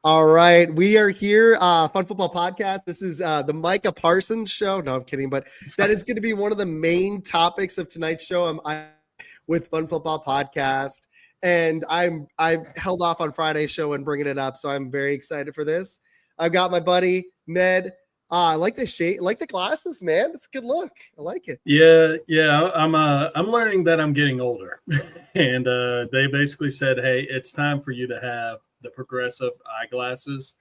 All right, we are here, Fun Football Podcast. This is the Micah Parsons show. No, I'm kidding, but that is going to be one of the main topics of tonight's show. I'm with Fun Football Podcast, and I held off on Friday's show and bringing it up, so I'm very excited for this. I've got my buddy Med. I like the shade, like the glasses, man. It's a good look. I like it. Yeah. I'm learning that I'm getting older, and they basically said, "Hey, it's time for you to have the progressive eyeglasses."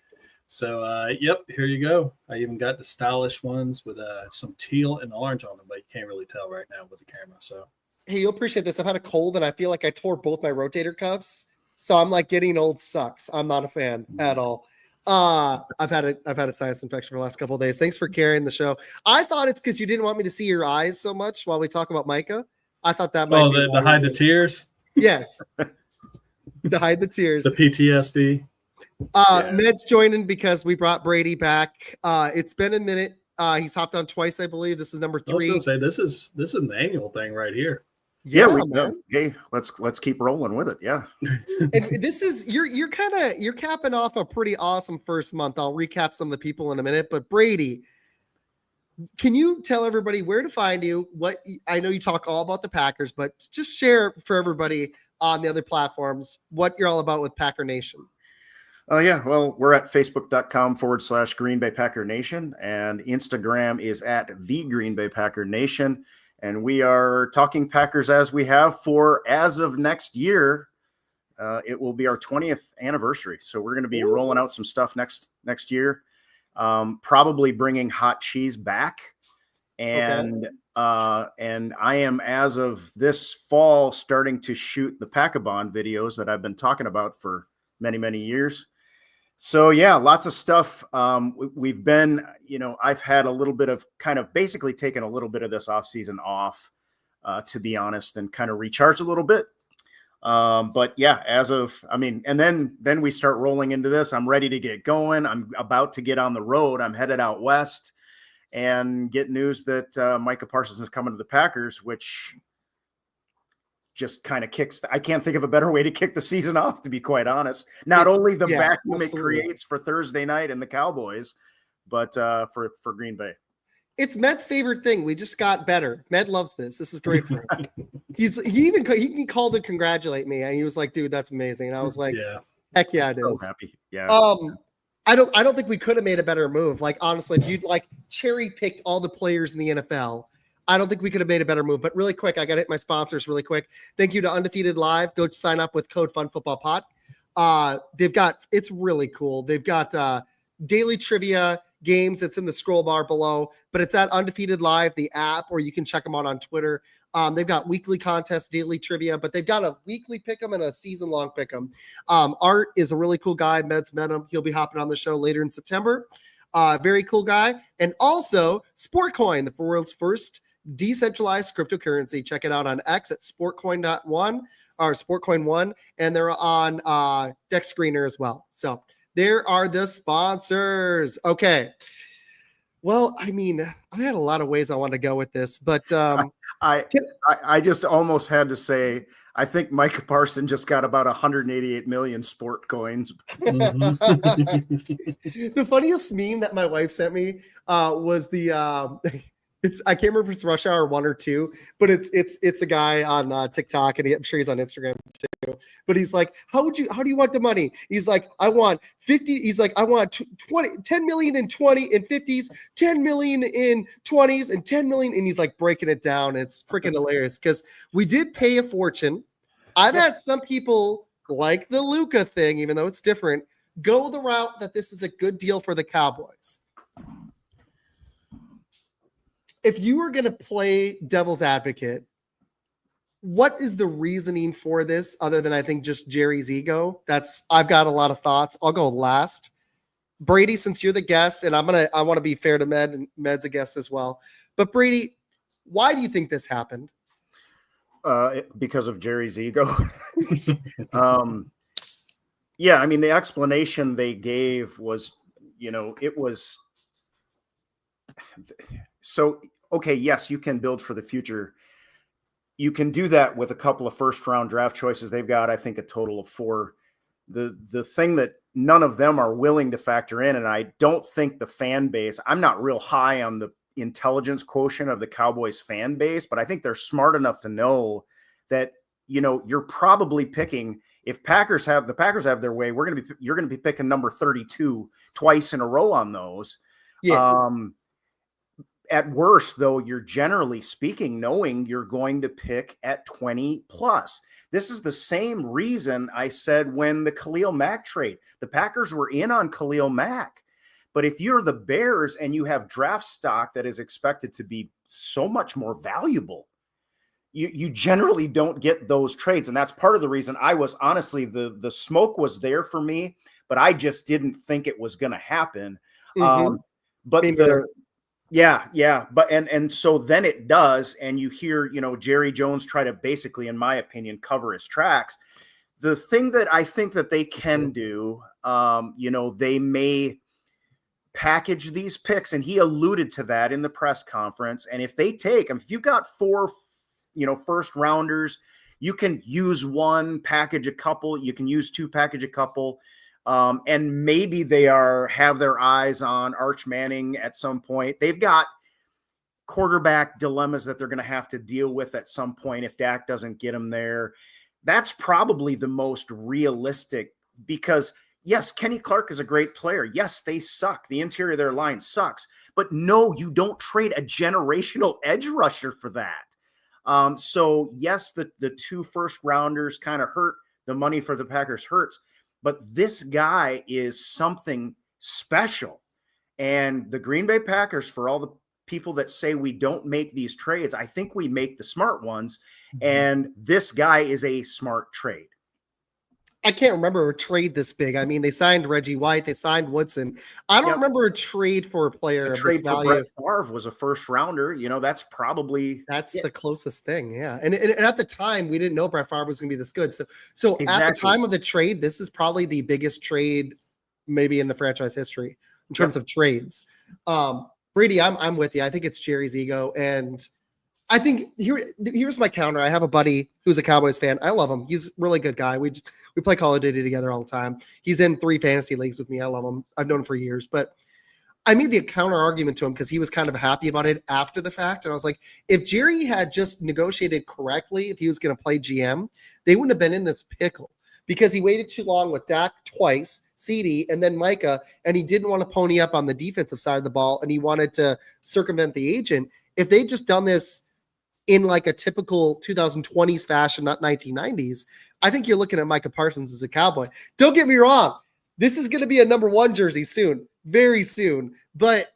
So, yep, here you go. I even got the stylish ones with some teal and orange on them, but you can't really tell right now with the camera. So, hey, you'll appreciate this. I've had a cold, and I feel like I tore both my rotator cuffs. So I'm like, getting old sucks. I'm not a fan at all. I've had a sinus infection for the last couple of days. Thanks for carrying the show. I thought it's because you didn't want me to see your eyes so much while we talk about Micah. I thought that might be the hide the tears. Yes, to hide the tears. The PTSD. Med's joining because we brought Brady back. It's been a minute. He's hopped on twice, I believe. This is number 3. I was going to say this is an annual thing right here. Yeah, hey, let's keep rolling with it. Yeah. And this is you're capping off a pretty awesome first month. I'll recap some of the people in a minute, but Brady, can you tell everybody where to find you? What I know you talk all about the Packers, but just share for everybody on the other platforms what you're all about with Packer Nation. Yeah, well, we're at facebook.com/Green Bay Packer Nation, and Instagram is at the Green Bay Packer Nation. And we are talking Packers as we have as of next year. It will be our 20th anniversary. So we're going to be rolling out some stuff next year. Probably bringing hot cheese back. And I am, as of this fall, starting to shoot the Pack-a-Bon videos that I've been talking about for many, many years. So yeah, lots of stuff. We've been, I've had a little bit of kind of basically taken a little bit of this off season off, to be honest, and kind of recharge a little bit. But yeah, and then we start rolling into this. I'm ready to get going. I'm about to get on the road. I'm headed out west and get news that Micah Parsons is coming to the Packers, which just kind of I can't think of a better way to kick the season off, to be quite honest. Not only the vacuum it creates for Thursday night and the Cowboys, but for Green Bay. It's Med's favorite thing. We just got better. Med loves this. This is great for him. He called to congratulate me, and he was like, "Dude, that's amazing." And I was like, "Heck yeah, it is." So happy. Yeah. I don't think we could have made a better move. Like, honestly, if you'd cherry picked all the players in the NFL, I don't think we could have made a better move. But really quick, I got to hit my sponsors really quick. Thank you to Undefeated Live. Go sign up with code FUNFOOTBALLPOD. It's really cool. They've got daily trivia games. It's in the scroll bar below, but it's at Undefeated Live, the app, or you can check them out on Twitter. They've got weekly contests, daily trivia, but they've got a weekly pick'em and a season-long pick'em. Art is a really cool guy. Med's met him. He'll be hopping on the show later in September. Very cool guy. And also Sportcoin, the world's first decentralized cryptocurrency. Check it out on X at sportcoin.1 or sportcoin1, and they're on Deck Screener as well. So there are the sponsors. Okay. Well, I mean, I had a lot of ways I want to go with this, but I just almost had to say, I think Micah Parsons just got about 188 million sport coins. The funniest meme that my wife sent me was the I can't remember if it's Rush Hour 1 or 2, but it's a guy on TikTok, and I'm sure he's on Instagram too. But he's like, how do you want the money? He's like, I want 50. He's like, I want 10 million in 20 in 50s, 10 million in 20s, and 10 million. And he's like breaking it down. It's freaking hilarious because we did pay a fortune. I've had some people like the Luka thing, even though it's different, go the route that this is a good deal for the Cowboys. If you were going to play devil's advocate, what is the reasoning for this other than I think just Jerry's ego? I've got a lot of thoughts. I'll go last. Brady, since you're the guest, and I want to be fair to Med, and Med's a guest as well. But Brady, why do you think this happened? Because of Jerry's ego. Yeah, I mean, the explanation they gave was, it was so, okay, yes, you can build for the future. You can do that with a couple of first-round draft choices. They've got, I think, a total of 4. The thing that none of them are willing to factor in. And I don't think the fan base, I'm not real high on the intelligence quotient of the Cowboys fan base, but I think they're smart enough to know that, you're probably picking, if the Packers have their way, you're going to be picking number 32 twice in a row on those. Yeah. At worst, though, you're generally speaking knowing you're going to pick at 20 plus. This is the same reason I said when the Khalil Mack trade, the Packers were in on Khalil Mack. But if you're the Bears and you have draft stock that is expected to be so much more valuable, you generally don't get those trades. And that's part of the reason I was honestly, the smoke was there for me, but I just didn't think it was going to happen. Yeah. But, and so then it does. And you hear, Jerry Jones try to basically, in my opinion, cover his tracks. The thing that I think that they can do, they may package these picks, and he alluded to that in the press conference. And if they take them, if you've got 4, first rounders, you can use one, package a couple, you can use 2, package a couple. And maybe they have their eyes on Arch Manning at some point. They've got quarterback dilemmas that they're going to have to deal with at some point if Dak doesn't get them there. That's probably the most realistic, because yes, Kenny Clark is a great player. Yes, they suck. The interior of their line sucks. But no, you don't trade a generational edge rusher for that. So yes, the 2 first rounders kind of hurt. The money for the Packers hurts. But this guy is something special. And the Green Bay Packers, for all the people that say we don't make these trades, I think we make the smart ones. Mm-hmm. And this guy is a smart trade. I can't remember a trade this big. I mean, they signed Reggie White, they signed Woodson. I don't remember a trade for a player of this value. Brett Favre was a first rounder. That's the closest thing. Yeah. And at the time, we didn't know Brett Favre was going to be this good. So exactly. At the time of the trade, this is probably the biggest trade maybe in the franchise history in terms of trades. Brady, I'm with you. I think it's Jerry's ego. And I think here's my counter. I have a buddy who's a Cowboys fan. I love him. He's a really good guy. We play Call of Duty together all the time. He's in 3 fantasy leagues with me. I love him. I've known him for years. But I made the counter argument to him because he was kind of happy about it after the fact. And I was like, if Jerry had just negotiated correctly, if he was going to play GM, they wouldn't have been in this pickle, because he waited too long with Dak twice, CD, and then Micah, and he didn't want to pony up on the defensive side of the ball, and he wanted to circumvent the agent. If they'd just done this in like a typical 2020s fashion, not 1990s, I think you're looking at Micah Parsons as a Cowboy. Don't get me wrong. This is going to be a number 1 jersey soon, very soon. But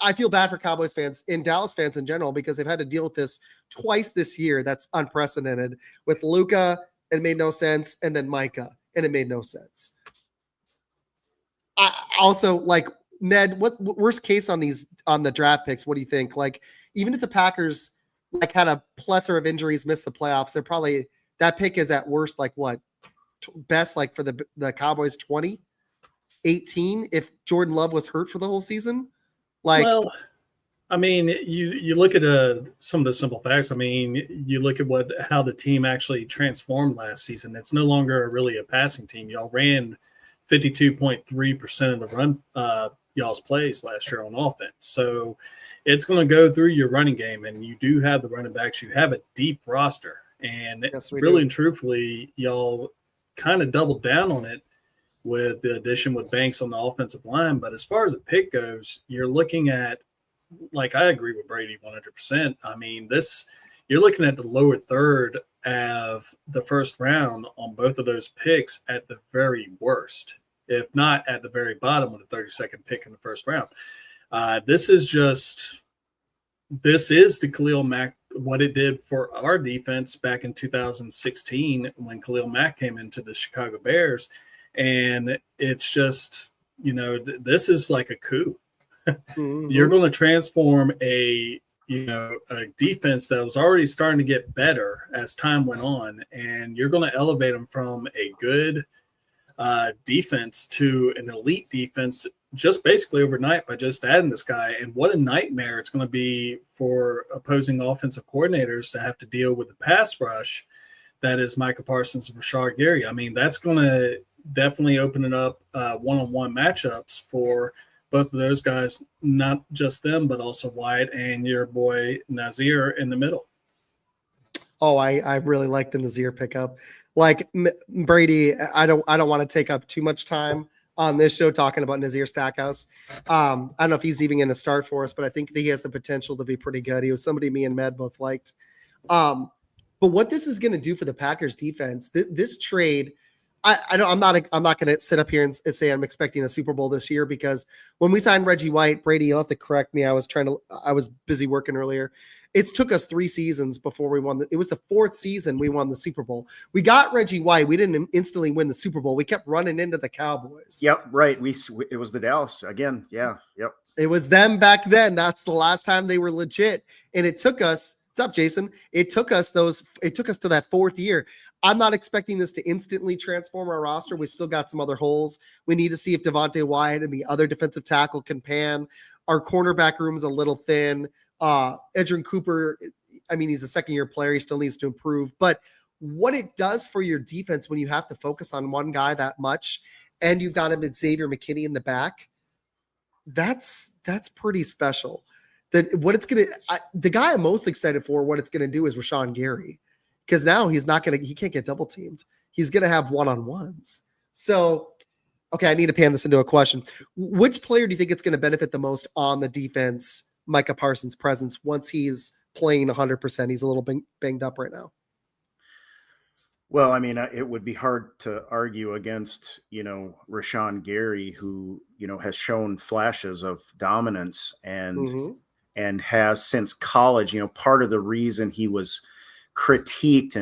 I feel bad for Cowboys fans and Dallas fans in general, because they've had to deal with this twice this year. That's unprecedented, with Luka, and it made no sense, and then Micah, and it made no sense. I also, like, Ned, what worst case on the draft picks? What do you think? Like, even if the Packers had a plethora of injuries, missed the playoffs, they're probably, that pick is at worst like what, best like for the Cowboys 20, 18 if Jordan Love was hurt for the whole season. Like, well, I mean, you look at some of the simple facts. I mean, you look at how the team actually transformed last season. It's no longer really a passing team. Y'all ran 52.3% of the run y'all's plays last year on offense. So it's going to go through your running game, and you do have the running backs. You have a deep roster, and really and truthfully, y'all kind of doubled down on it with the addition with Banks on the offensive line. But as far as the pick goes, you're looking at, like, I agree with Brady 100%. I mean, you're looking at the lower third of the first round on both of those picks at the very worst, if not at the very bottom of the 32nd pick in the first round. This is the Khalil Mack, what it did for our defense back in 2016 when Khalil Mack came into the Chicago Bears. And it's just, this is like a coup. Mm-hmm. You're going to transform a defense that was already starting to get better as time went on, and you're going to elevate them from a good defense to an elite defense just basically overnight by just adding this guy. And what a nightmare it's going to be for opposing offensive coordinators to have to deal with the pass rush that is Micah Parsons and Rashard Gary. I mean, that's going to definitely opening up one-on-one matchups for both of those guys, not just them, but also Wyatt and your boy Nazir in the middle. Oh, I really like the Nazir pickup. Like Brady, I don't want to take up too much time on this show talking about Nazir Stackhouse. I don't know if he's even going to start for us, but I think that he has the potential to be pretty good. He was somebody me and Med both liked. But what this is going to do for the Packers defense, this trade, I'm not going to sit up here and say I'm expecting a Super Bowl this year, because when we signed Reggie White, Brady, you'll have to correct me. I was busy working earlier. It took us 3 seasons before we won. It was the 4th season we won the Super Bowl. We got Reggie White. We didn't instantly win the Super Bowl. We kept running into the Cowboys. Yep. Right. It was the Dallas again. Yeah. Yep. It was them back then. That's the last time they were legit. And it took us, what's up, Jason? It took us to that 4th year. I'm not expecting this to instantly transform our roster. We still got some other holes. We need to see if Devontae Wyatt and the other defensive tackle can pan. Our cornerback room is a little thin. Edgerrin Cooper, I mean, he's a 2nd-year player. He still needs to improve. But what it does for your defense when you have to focus on one guy that much, and you've got him Xavier McKinney in the back, that's pretty special. The guy I'm most excited for what it's going to do is Rashawn Gary, because now he can't get double teamed. He's going to have one-on-ones. So, okay, I need to pan this into a question. Which player do you think it's going to benefit the most on the defense, Micah Parsons' presence, once he's playing 100%? He's a little banged up right now. Well, I mean, it would be hard to argue against, Rashawn Gary, who, has shown flashes of dominance and has since college, part of the reason he was critiqued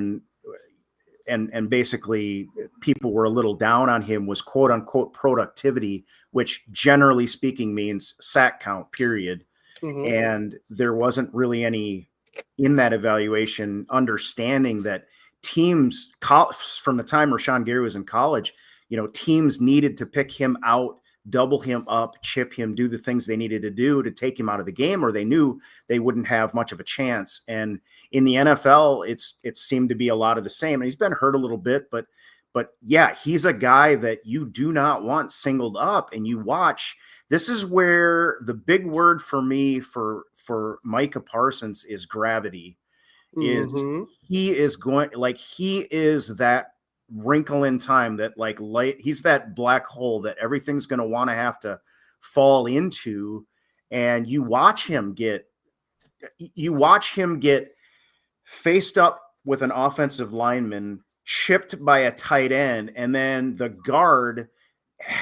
and basically people were a little down on him was quote unquote productivity, which generally speaking means sack count, period. And there wasn't really any in that evaluation understanding that teams from the time Rashawn Gary was in college, teams needed to pick him out, double him up, chip him, do the things they needed to do to take him out of the game, or they knew they wouldn't have much of a chance. And in the NFL, it seemed to be a lot of the same. And he's been hurt a little bit, but yeah, he's a guy that you do not want singled up. And you watch, this is where the big word for me for Micah Parsons is gravity. Is he is that wrinkle in time that he's that black hole that everything's going to want to have to fall into. And you watch him get faced up with an offensive lineman, chipped by a tight end, and then the guard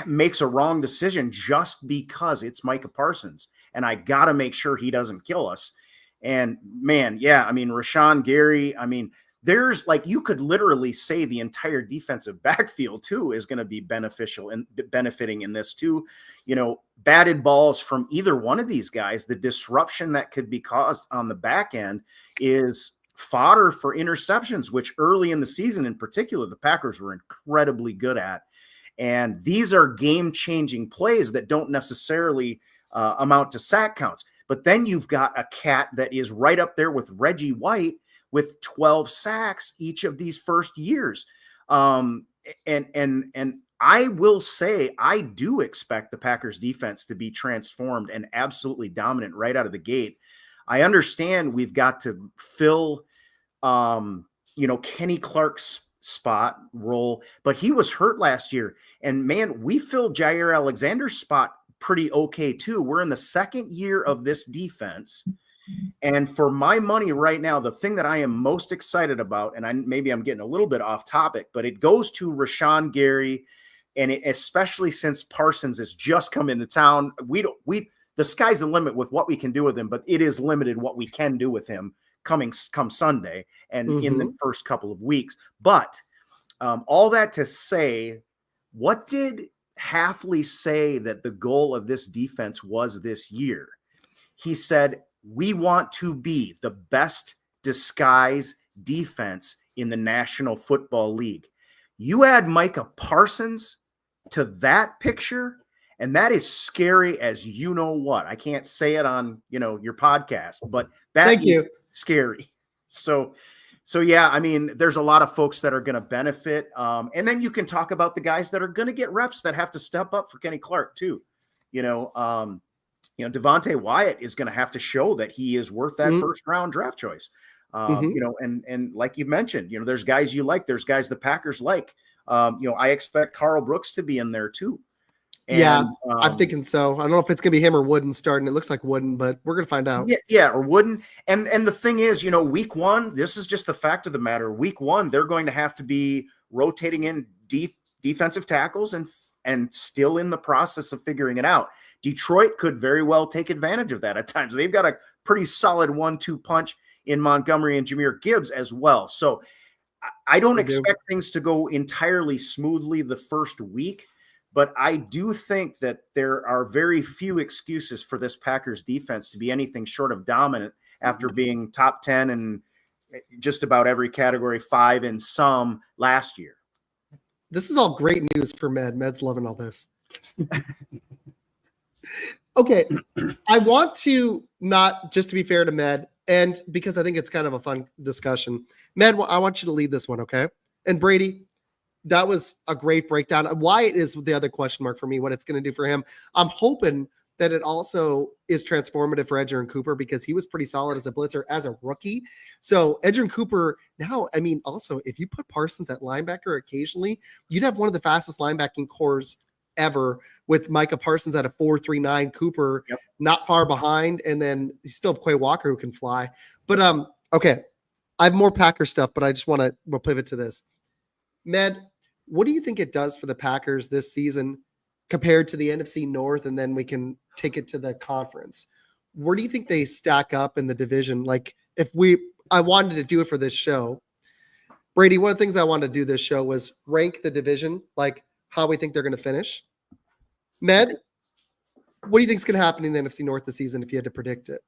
makes a wrong decision just because it's Micah Parsons. And I got to make sure he doesn't kill us. And man, yeah, I mean, Rashawn Gary, I mean, there's you could literally say the entire defensive backfield too is going to be beneficial and benefiting in this too. Batted balls from either one of these guys, the disruption that could be caused on the back end is fodder for interceptions, which early in the season in particular, the Packers were incredibly good at. And these are game-changing plays that don't necessarily amount to sack counts. But then you've got a cat that is right up there with Reggie White with 12 sacks each of these first years. And I will say, I do expect the Packers defense to be transformed and absolutely dominant right out of the gate. I understand we've got to fill, Kenny Clark's spot role, but he was hurt last year. And man, we filled Jair Alexander's spot pretty okay too. We're in the 2nd year of this defense. And for my money right now, the thing that I am most excited about, and maybe I'm getting a little bit off topic, but it goes to Rashawn Gary. And especially since Parsons has just come into town, the sky's the limit with what we can do with him, but it is limited what we can do with him come Sunday and in the first couple of weeks. But all that to say, what did Hafley say that the goal of this defense was this year? He said, we want to be the best disguise defense in the National Football League. You add Micah Parsons to that picture, and that is scary as you know what. I can't say it on, your podcast, but that is scary. So So, yeah, I mean, there's a lot of folks that are going to benefit. And then you can talk about the guys that are going to get reps that have to step up for Kenny Clark, too. Devontae Wyatt is going to have to show that he is worth that first round draft choice. And like you mentioned, there's guys you like, there's guys the Packers like. I expect Carl Brooks to be in there, too. And, I'm thinking so. I don't know if it's going to be him or Wooden starting. It looks like Wooden, but we're going to find out. Yeah, or Wooden. And the thing is, week one, this is just the fact of the matter. Week one, they're going to have to be rotating in deep defensive tackles and still in the process of figuring it out. Detroit could very well take advantage of that at times. They've got a pretty solid 1-2 punch in Montgomery and Jahmyr Gibbs as well. So I don't expect things to go entirely smoothly the first week. But I do think that there are very few excuses for this Packers defense to be anything short of dominant after being top 10 in just about every category, 5 in some last year. This is all great news for Med. Med's loving all this. Okay. I want to not just to be fair to Med, and because I think it's kind of a fun discussion. Med, I want you to lead this one, okay? And Brady, that was a great breakdown. Wyatt is the other question mark for me, what it's going to do for him. I'm hoping that it also is transformative for Edgerrin Cooper because he was pretty solid as a blitzer as a rookie. So Edgerrin Cooper now, I mean, also if you put Parsons at linebacker occasionally, you'd have one of the fastest linebacking cores ever with Micah Parsons at a 4.39, Cooper not far behind. And then you still have Quay Walker who can fly. But okay, I have more Packer stuff, but I just want to we'll pivot to this. Med, what do you think it does for the Packers this season compared to the NFC North? And then we can take it to the conference. Where do you think they stack up in the division? Like I wanted to do it for this show. Brady, one of the things I wanted to do this show was rank the division, like how we think they're going to finish. Med, what do you think is going to happen in the NFC North this season if you had to predict it?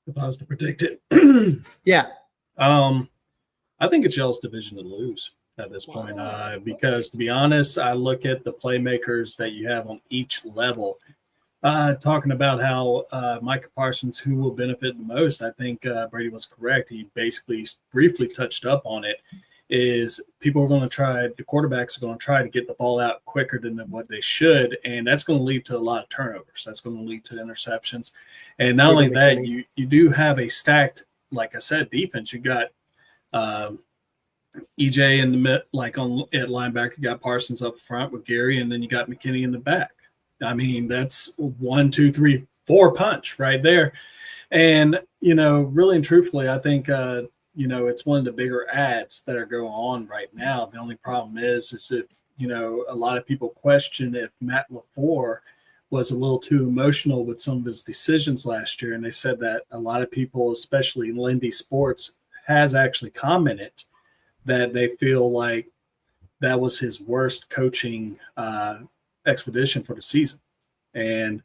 If I was to predict it. Yeah. I think it's y'all's division to lose at this point, because to be honest, I look at the playmakers that you have on each level. Talking about how Micah Parsons, who will benefit the most, I think Brady was correct. He basically briefly touched up on it. Is people are going to try, the quarterbacks are going to try to get the ball out quicker than what they should, and that's going to lead to a lot of turnovers. That's going to lead to interceptions, and not only that, you do have a stacked, like I said, defense. You got EJ in the mid, like at linebacker, you got Parsons up front with Gary, and then you got McKinney in the back. I mean, that's 1, 2, 3, 4 punch right there. And, really and truthfully, I think, it's one of the bigger ads that are going on right now. The only problem is if, a lot of people question if Matt LaFleur was a little too emotional with some of his decisions last year. And they said that a lot of people, especially Lindy Sports, has actually commented that they feel like that was his worst coaching expedition for the season. And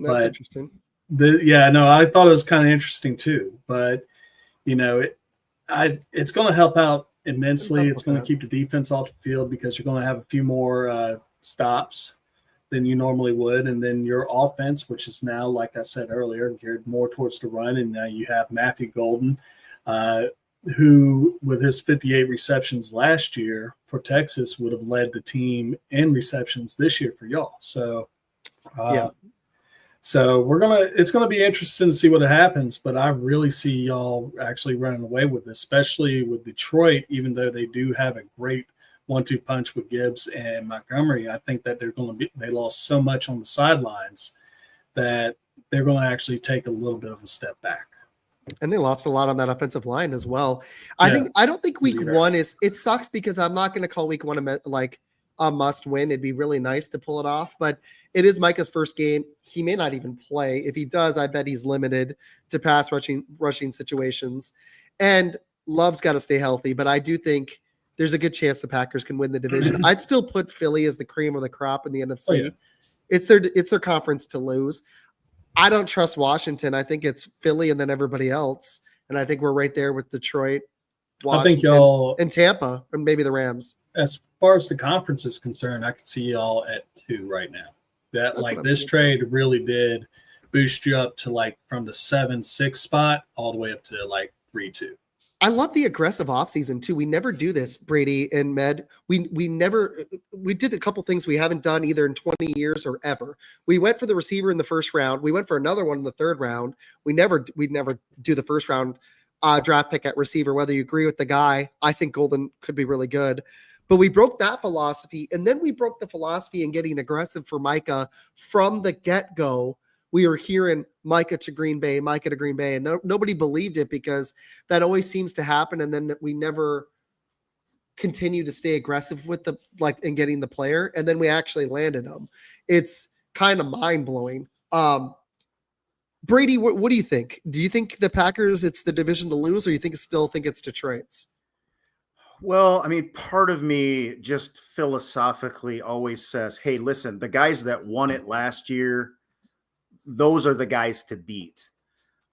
that's interesting. I thought it was kind of interesting too. But it's going to help out immensely. It's going to keep the defense off the field because you're going to have a few more stops than you normally would, and then your offense, which is now, like I said earlier, geared more towards the run, and now you have Matthew Golden, who, with his 58 receptions last year for Texas, would have led the team in receptions this year for y'all. So, So it's gonna be interesting to see what happens. But I really see y'all actually running away with this, especially with Detroit. Even though they do have a great 1-2 punch with Gibbs and Montgomery, I think that they lost so much on the sidelines that they're going to actually take a little bit of a step back. And they lost a lot on that offensive line as well. I don't think week one it sucks because I'm not going to call week one a must win. It'd be really nice to pull it off, but it is Micah's first game. He may not even play. If he does, I bet he's limited to pass rushing situations, and Love's got to stay healthy. But I do think there's a good chance the Packers can win the division. I'd still put Philly as the cream of the crop in the NFC. Oh, yeah. It's their conference to lose. I don't trust Washington. I think it's Philly and then everybody else. And I think we're right there with Detroit, Washington, I think y'all, and Tampa, and maybe the Rams. As far as the conference is concerned, I can see y'all at 2 right now. This trade really did boost you up to from the 7-6 spot all the way up to 3-2. I love the aggressive offseason too. We never do this, Brady and Med. We did a couple things we haven't done either in 20 years or ever. We went for the receiver in the first round. We went for another one in the third round. We never do the first round draft pick at receiver, whether you agree with the guy. I think Golden could be really good. But we broke that philosophy, and then we broke the philosophy in getting aggressive for Micah from the get-go. We were hearing Micah to Green Bay, and nobody believed it because that always seems to happen, and then we never continue to stay aggressive with in getting the player, and then we actually landed him. It's kind of mind-blowing. Brady, what do you think? Do you think the Packers, it's the division to lose, or you still think it's Detroit's? Well, I mean, part of me just philosophically always says, hey, listen, the guys that won it last year, those are the guys to beat.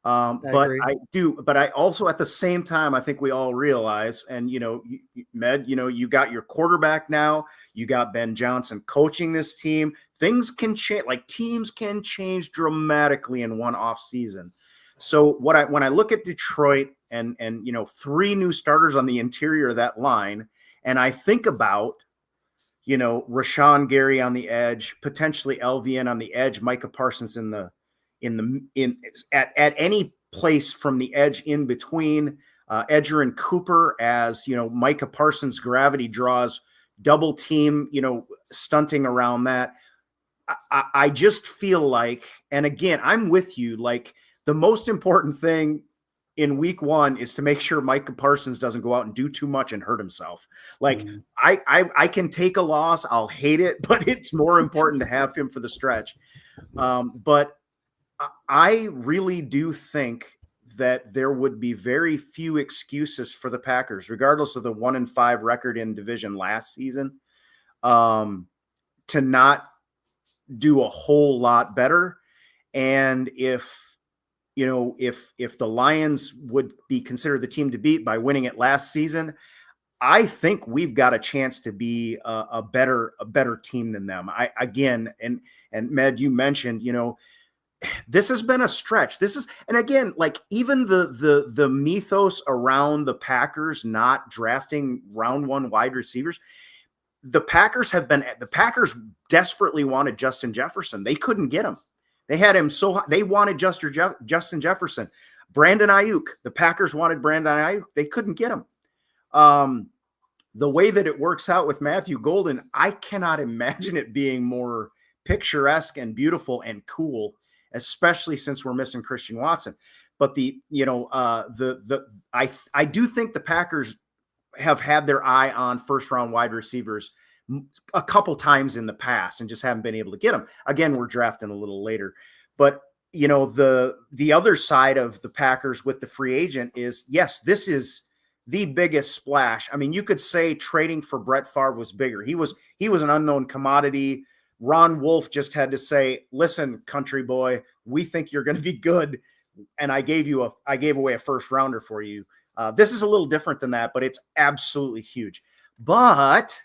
But I also at the same time, I think we all realize, and, Med, you got your quarterback now, you got Ben Johnson coaching this team. Things can change, like teams can change dramatically in one off season. So when I look at Detroit and 3 new starters on the interior of that line, and I think about, Rashawn Gary on the edge, potentially LVN on the edge, Micah Parsons at any place from the edge in between, Edger and Cooper as, Micah Parsons' gravity draws double team, stunting around that. I just feel like, and again, I'm with you, like, the most important thing in week 1 is to make sure Micah Parsons doesn't go out and do too much and hurt himself. Like I can take a loss. I'll hate it, but it's more important to have him for the stretch. But I really do think that there would be very few excuses for the Packers, regardless of the 1-5 record in division last season, to not do a whole lot better. And if the Lions would be considered the team to beat by winning it last season, I think we've got a chance to be a better team than them. And Med, you mentioned, this has been a stretch. And again, like even the mythos around the Packers not drafting round 1 wide receivers, the Packers desperately wanted Justin Jefferson. They couldn't get him. They had him so high. They wanted Justin Jefferson. Brandon Ayuk. The Packers wanted Brandon Ayuk. They couldn't get him. The way that it works out with Matthew Golden, I cannot imagine it being more picturesque and beautiful and cool, especially since we're missing Christian Watson. But I do think the Packers have had their eye on first round wide receivers a couple times in the past and just haven't been able to get them. Again, we're drafting a little later, but the other side of the Packers with the free agent is, yes, this is the biggest splash. I mean, you could say trading for Brett Favre was bigger. He was an unknown commodity. Ron Wolf just had to say, listen, country boy, we think you're going to be good. And I gave away a first rounder for you. This is a little different than that, but it's absolutely huge. But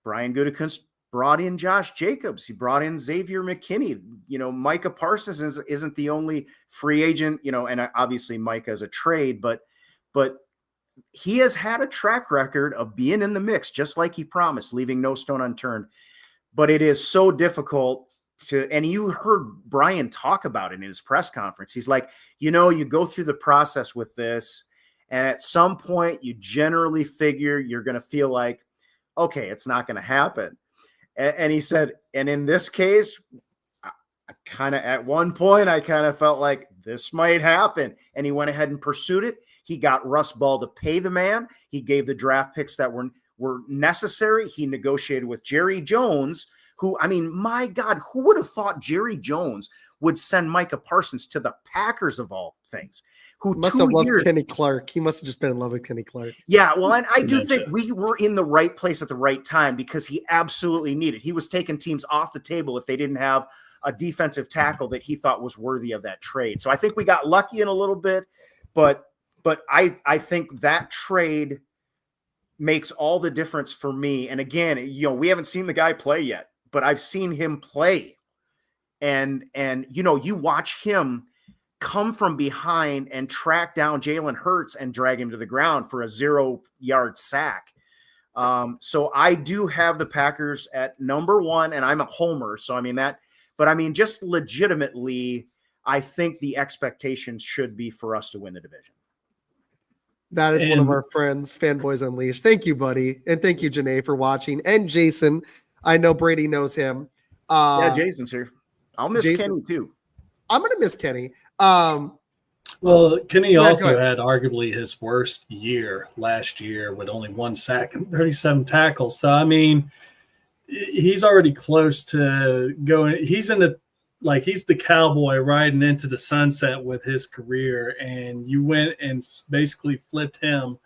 Brian Gutekunst brought in Josh Jacobs. He brought in Xavier McKinney. Micah Parsons isn't the only free agent, and obviously Micah is a trade, but he has had a track record of being in the mix, just like he promised, leaving no stone unturned. But it is so difficult and you heard Brian talk about it in his press conference. He's like, you go through the process with this, and at some point you generally figure you're going to feel like, okay, it's not going to happen. And he said, and in this case, at one point, I kind of felt like this might happen. And he went ahead and pursued it. He got Russ Ball to pay the man. He gave the draft picks that were necessary. He negotiated with Jerry Jones, who, I mean, my God, who would have thought Jerry Jones would send Micah Parsons to the Packers of all things? Who must have loved Kenny Clark. He must have just been in love with Kenny Clark. Yeah, well, and I do think we were in the right place at the right time because he absolutely needed. He was taking teams off the table if they didn't have a defensive tackle that he thought was worthy of that trade. So I think we got lucky in a little bit, but I think that trade makes all the difference for me. And again, we haven't seen the guy play yet, but I've seen him play. And you watch him come from behind and track down Jalen Hurts and drag him to the ground for a 0-yard sack. So I do have the Packers at number 1, and I'm a homer. So, just legitimately, I think the expectations should be for us to win the division. That is one of our friends, Fanboys Unleashed. Thank you, buddy. And thank you, Janae, for watching. And Jason, I know Brady knows him. Yeah, Jason's here. I'll miss Kenny too. I'm going to miss Kenny. Well, Kenny also had arguably his worst year last year with only 1 sack and 37 tackles. So, he's already close to going. He's he's the cowboy riding into the sunset with his career, and you went and basically flipped him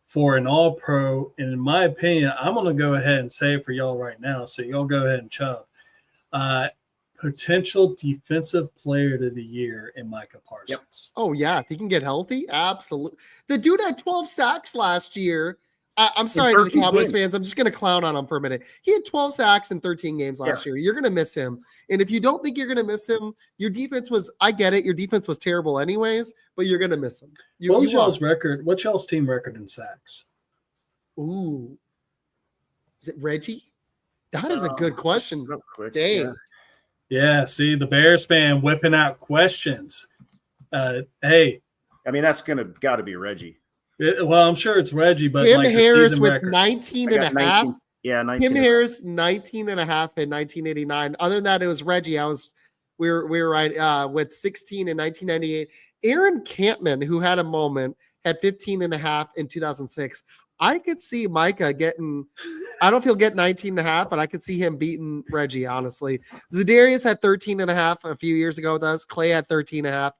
for an all-pro. And in my opinion, I'm going to go ahead and say it for y'all right now. So y'all go ahead and chub. Potential defensive player of the year in Micah Parsons. Yep. Oh, yeah. If he can get healthy, absolutely. The dude had 12 sacks last year. I'm sorry to the Cowboys fans. I'm just going to clown on him for a minute. He had 12 sacks in 13 games last year. You're going to miss him. And if you don't think you're going to miss him, your defense was – I get it. Your defense was terrible anyways, but you're going to miss him. What's y'all's record? What's y'all's team record in sacks? Ooh. Is it Reggie? That is a good question. Dang. Yeah, see, the Bears fan whipping out questions. Hey. That's got to be Reggie. Well, I'm sure it's Reggie, but Tim Harris the with record. 19 and a half. 19. Yeah, 19. Tim Harris, 19 and a half in 1989. Other than that, it was Reggie. We were right with 16 in 1998. Aaron Campman, who had a moment, had 15 and a half in 2006. I could see Micah getting – I don't know if he'll get 19 and a half, but I could see him beating Reggie, honestly. Zadarius had 13 and a half a few years ago with us. Clay had 13 and a half.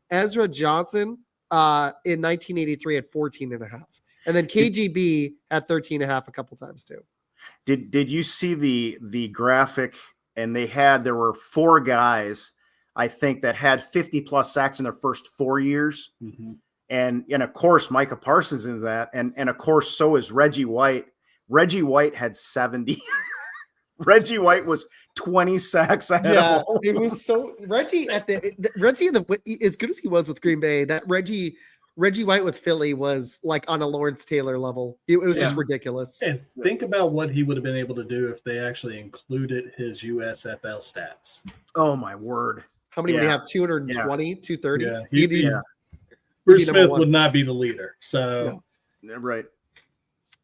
Ezra Johnson in 1983 had 14 and a half. And then KGB had 13 and a half a couple times too. Did you see the graphic? And there were 4 guys, I think, that had 50-plus sacks in their first 4 years. Mm-hmm. And of course, Micah Parsons is that. And of course, so is Reggie White. Reggie White had 70. Reggie White was 20 sacks ahead of all. It was so Reggie as good as he was with Green Bay, that Reggie White with Philly was like on a Lawrence Taylor level. It was just ridiculous. And think about what he would have been able to do if they actually included his USFL stats. Oh my word. How many would he have? 220, 230? Yeah. Bruce Smith would not be the leader. So, right.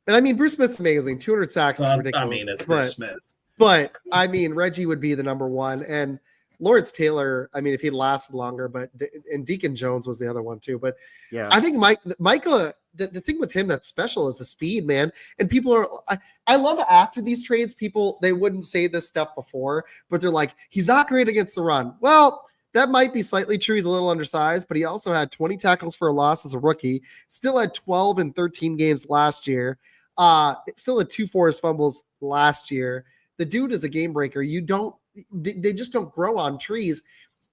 And Bruce Smith's amazing. 200 sacks is ridiculous. It's Bruce Smith. But Reggie would be the number one. And Lawrence Taylor, if he lasted longer, and Deacon Jones was the other one too. But yeah, I think Micah, the thing with him that's special is the speed, man. And people I love after these trades, they wouldn't say this stuff before, but they're like, he's not great against the run. Well, that might be slightly true. He's a little undersized, but he also had 20 tackles for a loss as a rookie. Still had 12 in 13 games last year. Still had 2 forced fumbles last year. The dude is a game breaker. They just don't grow on trees.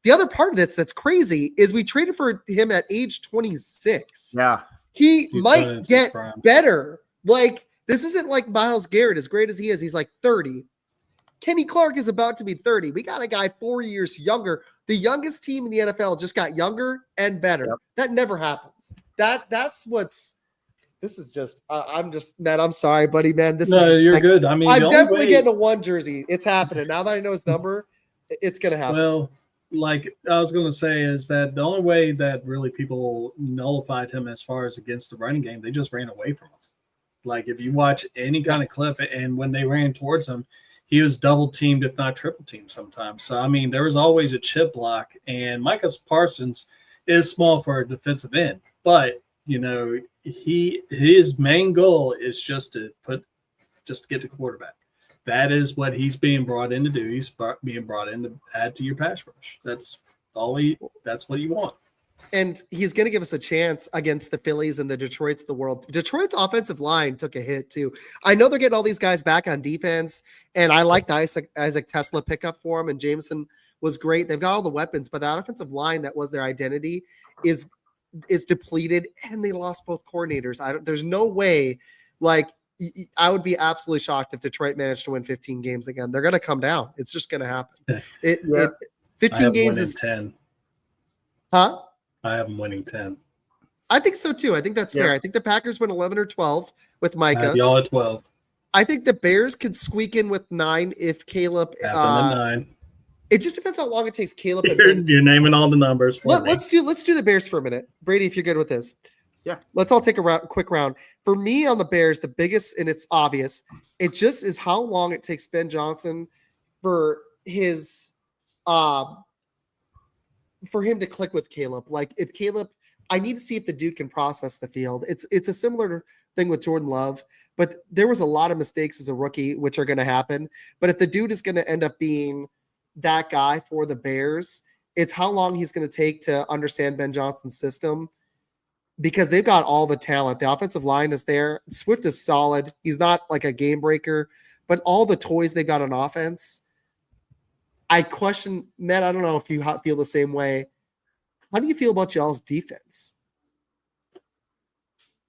The other part of that's crazy is we traded for him at age 26. Yeah. He might get better. Like, this isn't like Myles Garrett, as great as he is. He's like 30. Kenny Clark is about to be 30. We got a guy 4 years younger. The youngest team in the NFL just got younger and better. Yep. That never happens. That's what's – this is just I'm just – man, I'm sorry, buddy, man. You're good. I'm definitely getting a 1 jersey. It's happening. Now that I know his number, it's going to happen. Well, like I was going to say is that the only way that really people nullified him as far as against the running game, they just ran away from him. Like if you watch any kind of clip and when they ran towards him, he was double teamed, if not triple teamed sometimes. So, there was always a chip block. And Micah Parsons is small for a defensive end. But, his main goal is just to get the quarterback. That is what he's being brought in to do. He's being brought in to add to your pass rush. That's what you want. And he's going to give us a chance against the Phillies and the Detroits of the world. Detroit's offensive line took a hit too. I know they're getting all these guys back on defense, and I like the Isaac Tesla pickup for him, and Jameson was great. They've got all the weapons, but that offensive line that was their identity is depleted, and they lost both coordinators. There's no way, I would be absolutely shocked if Detroit managed to win 15 games again. They're going to come down. It's just going to happen. 15 games is 10. Huh? I have them winning 10. I think so too. I think that's fair. Yeah. I think the Packers win 11 or 12 with I Micah. have y'all at 12. I think the Bears could squeak in with 9 if Caleb. Have them at 9. It just depends how long it takes Caleb. You're naming all the numbers. Let's do the Bears for a minute, Brady. If you're good with this, yeah. Let's all take a quick round. For me on the Bears, the biggest, and it's obvious, it just is how long it takes Ben Johnson for his for him to click with Caleb. Like if Caleb, I need to see if the dude can process the field. It's a similar thing with Jordan Love, but there was a lot of mistakes as a rookie, which are going to happen. But if the dude is going to end up being that guy for the Bears, it's how long he's going to take to understand Ben Johnson's system, because they've got all the talent. The offensive line is there. Swift is solid. He's not like a game breaker, but all the toys they got on offense. I question, Matt, I don't know if you feel the same way. How do you feel about y'all's defense?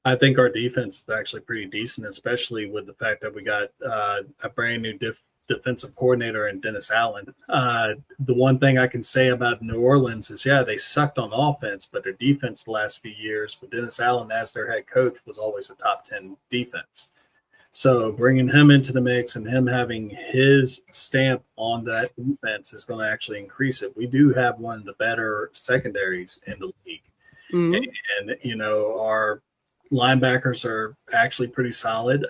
I think our defense is actually pretty decent, especially with the fact that we got a brand new defensive coordinator in Dennis Allen. The one thing I can say about New Orleans is, yeah, they sucked on offense, but their defense the last few years with Dennis Allen as their head coach was always a top 10 defense. So bringing him into the mix and him having his stamp on that defense is going to actually increase it. We do have one of the better secondaries in the league. Mm-hmm. And, our linebackers are actually pretty solid.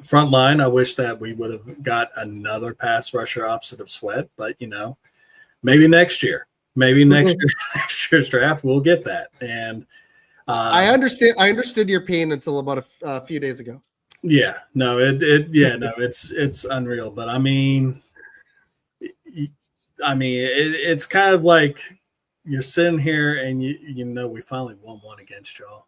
Front line, I wish that we would have got another pass rusher opposite of Sweat, but, maybe next year. Maybe next year's draft, we'll get that. And I understood your pain until about a few days ago. Yeah, no, it's unreal. But it's kind of like you're sitting here and we finally won one against y'all.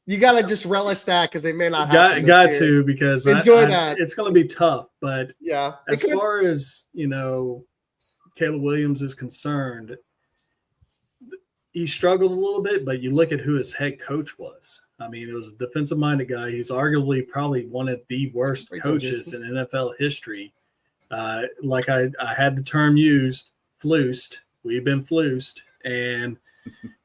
You got to just relish that because they may not have got to because enjoy that. It's going to be tough, but yeah, as far as Caleb Williams is concerned, he struggled a little bit. But you look at who his head coach was. It was a defensive-minded guy. He's arguably probably one of the worst coaches in NFL history. Like I had the term used, flused. We've been flused. And,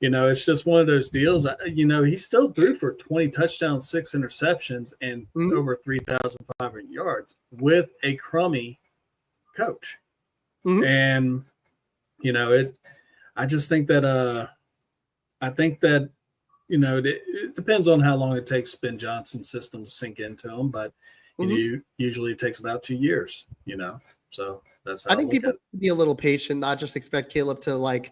it's just one of those deals. He still threw for 20 touchdowns, 6 interceptions, and over 3,500 yards with a crummy coach. Mm-hmm. And, I just think that it depends on how long it takes Ben Johnson's system to sink into him, but usually it takes about 2 years, so that's how I think people be a little patient, not just expect Caleb to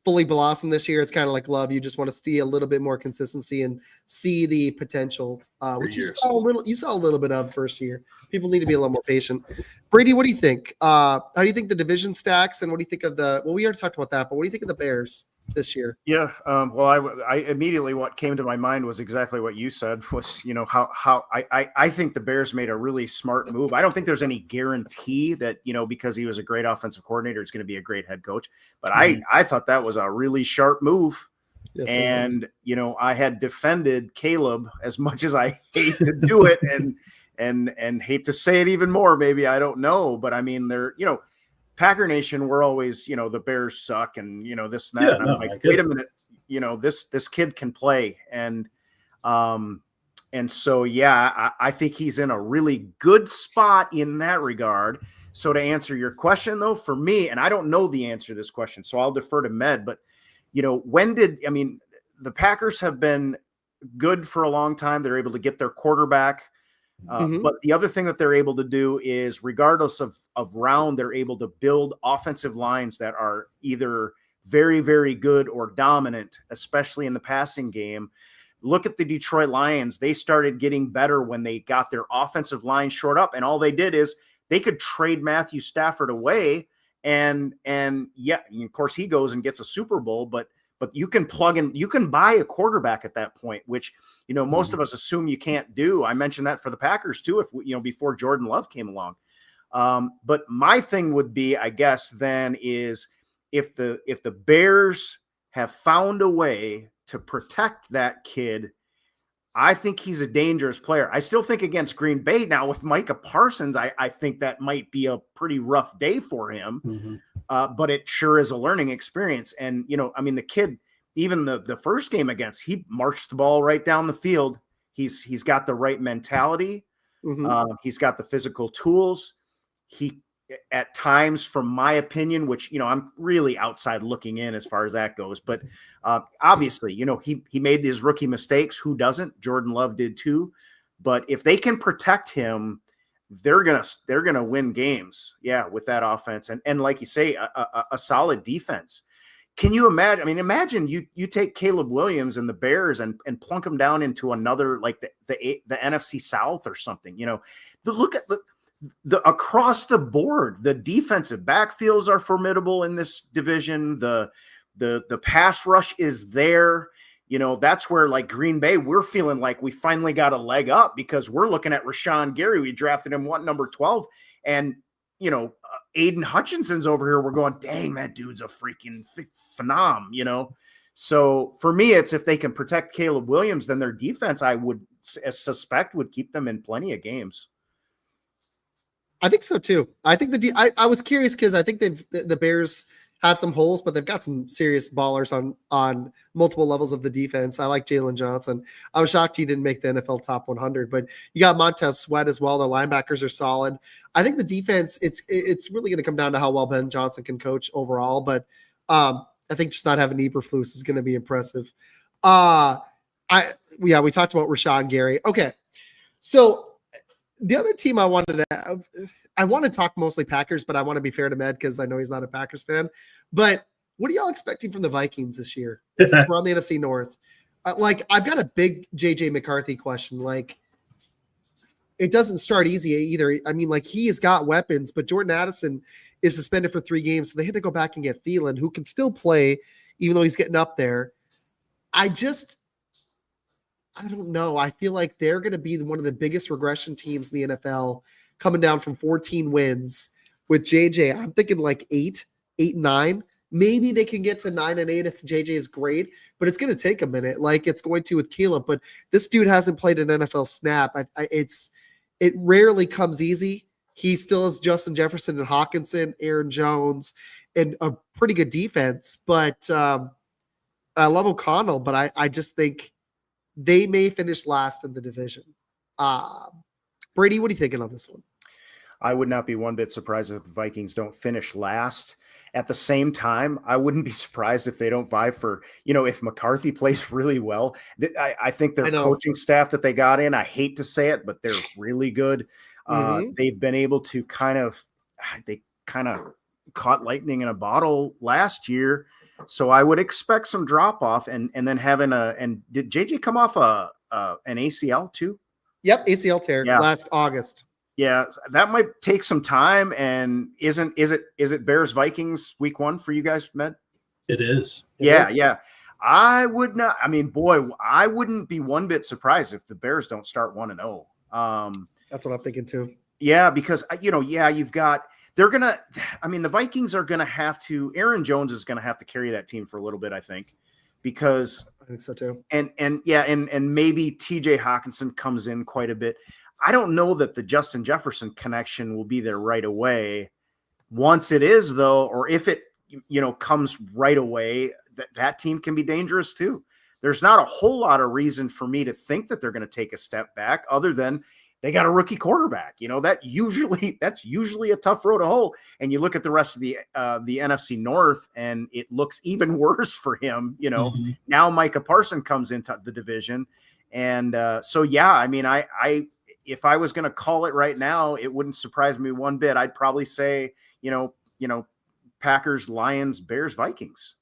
fully blossom this year. It's kind of like Love. You just want to see a little bit more consistency and see the potential, which you saw a little bit of first year. People need to be a little more patient. Brady, what do you think? How do you think the division stacks, and what do you think of we already talked about that, but what do you think of the Bears this year? Yeah. I immediately, what came to my mind was exactly what you said was, how I think the Bears made a really smart move. I don't think there's any guarantee that, because he was a great offensive coordinator, it's going to be a great head coach, but I thought that was a really sharp move. Yes, and, I had defended Caleb as much as I hate to do it and hate to say it even more, maybe, I don't know, but they're, Packer Nation, we're always, the Bears suck and, this and that. And I'm like, wait a minute, this kid can play. And so, yeah, I think he's in a really good spot in that regard. So to answer your question, though, for me, and I don't know the answer to this question, so I'll defer to Med, but, the Packers have been good for a long time. They're able to get their quarterback. But the other thing that they're able to do is, regardless of round, they're able to build offensive lines that are either very, very good or dominant, especially in the passing game. Look at the Detroit Lions. They started getting better when they got their offensive line shored up, and all they did is they could trade Matthew Stafford away, and of course he goes and gets a Super Bowl, but you can plug in, you can buy a quarterback at that point, which, most of us assume you can't do. I mentioned that for the Packers too, before Jordan Love came along. But my thing would be, I guess, then is if the Bears have found a way to protect that kid, I think he's a dangerous player. I still think against Green Bay now with Micah Parsons, I think that might be a pretty rough day for him. But it sure is a learning experience. And, the kid even the first game against, he marched the ball right down the field. He's got the right mentality. He's got the physical tools. He, at times, from my opinion, which, I'm really outside looking in as far as that goes, but obviously, he made these rookie mistakes. Who doesn't? Jordan Love did too. But if they can protect him, they're gonna win games. Yeah, with that offense and like you say, a solid defense. Can you imagine? I mean, imagine you take Caleb Williams and the Bears and plunk them down into another, like the NFC South or something. Look at the across the board, the defensive backfields are formidable in this division. The pass rush is there. That's where, like, Green Bay, we're feeling like we finally got a leg up because we're looking at Rashawn Gary. We drafted him number 12, and Aiden Hutchinson's over here. We're going, dang, that dude's a freaking phenom, So for me, it's if they can protect Caleb Williams, then their defense, I would suspect, would keep them in plenty of games. I think so too. I think I was curious because I think the Bears have some holes, but they've got some serious ballers on multiple levels of the defense. I like Jalen Johnson. I was shocked he didn't make the NFL top 100, but you got Montez Sweat as well. The linebackers are solid. I think the defense, it's really going to come down to how well Ben Johnson can coach overall, but I think just not having Eberflus is going to be impressive. We talked about Rashawn Gary. Okay. So the other team I want to talk mostly Packers, but I want to be fair to Med because I know he's not a Packers fan. But what are y'all expecting from the Vikings this year? Since we're on the NFC North. I've got a big JJ McCarthy question. Like, it doesn't start easy either. I mean, like, he has got weapons, but Jordan Addison is suspended for 3 games, so they had to go back and get Thielen, who can still play, even though he's getting up there. I don't know. I feel like they're going to be one of the biggest regression teams in the NFL, coming down from 14 wins with JJ. I'm thinking like 8, 9. Maybe they can get to 9 and 8 if JJ is great, but it's going to take a minute, like it's going to with Caleb. But this dude hasn't played an NFL snap. It rarely comes easy. He still has Justin Jefferson and Hawkinson, Aaron Jones, and a pretty good defense. But I love O'Connell, but I just think they may finish last in the division. Brady, what are you thinking on this one? I would not be one bit surprised if the Vikings don't finish last. At the same time, I wouldn't be surprised if they don't vie for, if McCarthy plays really well. I think their coaching staff that they got in, I hate to say it, but they're really good. They've been able to kind of caught lightning in a bottle last year. So I would expect some drop off and then did JJ come off an ACL too? Yep. ACL tear last August. Yeah. That might take some time. And is it Bears Vikings week 1 for you guys, Med? It is. Yeah. I would not. I mean, boy, I wouldn't be one bit surprised if the Bears don't start 1-0. That's what I'm thinking too. Yeah. Because you've got, the Vikings are going to have to, Aaron Jones is going to have to carry that team for a little bit, I think, because I think so too. And maybe TJ Hawkinson comes in quite a bit. I don't know that the Justin Jefferson connection will be there right away. Once it is, though, or if it, comes right away, that team can be dangerous too. There's not a whole lot of reason for me to think that they're going to take a step back other than they got a rookie quarterback. That's usually a tough road to hoe. And you look at the rest of the NFC North, and it looks even worse for him. Now Micah Parsons comes into the division, and if I was going to call it right now, it wouldn't surprise me one bit. I'd probably say, Packers, Lions, Bears, Vikings.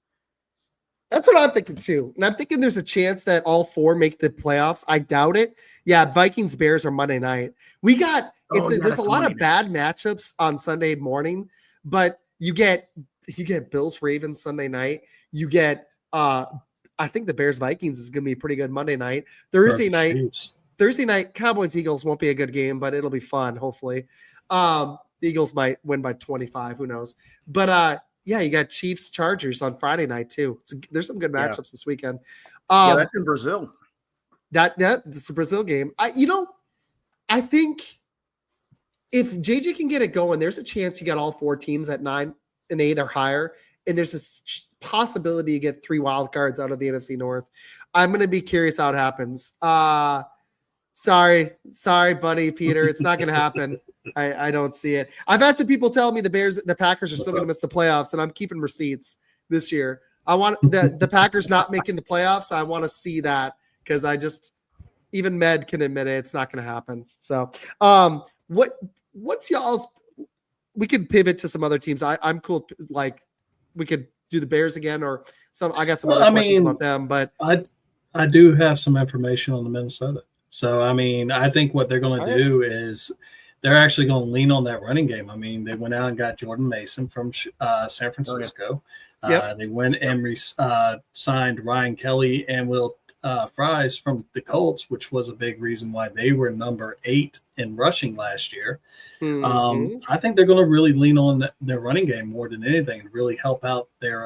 That's what I'm thinking too. And I'm thinking there's a chance that all 4 make the playoffs. I doubt it. Yeah, Vikings, Bears are Monday night. There's a lot of bad matchups on Sunday morning, but you get Bills, Ravens Sunday night. You get I think the Bears, Vikings is going to be pretty good Monday night. Thursday night, Cowboys, Eagles won't be a good game, but it'll be fun, hopefully. The Eagles might win by 25, who knows. But you got Chiefs, Chargers on Friday night too. There's some good matchups this weekend. That's in Brazil. It's a Brazil game. I think if JJ can get it going, there's a chance you got all 4 teams at 9 and 8 or higher, and there's a possibility you get 3 wild cards out of the NFC North. I'm going to be curious how it happens. Sorry, buddy, Peter. It's not going to happen. I don't see it. I've had some people tell me the Packers are still going to miss the playoffs, and I'm keeping receipts this year. I want the Packers not making the playoffs. I want to see that because even Med can admit it. It's not going to happen. So, what's y'all's? We could pivot to some other teams. I'm cool. Like we could do the Bears again, or some. I got some other questions about them, but I do have some information on the Minnesota. So, I mean, I think what they're going to do is they're actually going to lean on that running game. I mean, they went out and got Jordan Mason from San Francisco. They went and signed Ryan Kelly and Will Fries from the Colts, which was a big reason why they were number 8 in rushing last year. Mm-hmm. I think they're going to really lean on their running game more than anything and really help out their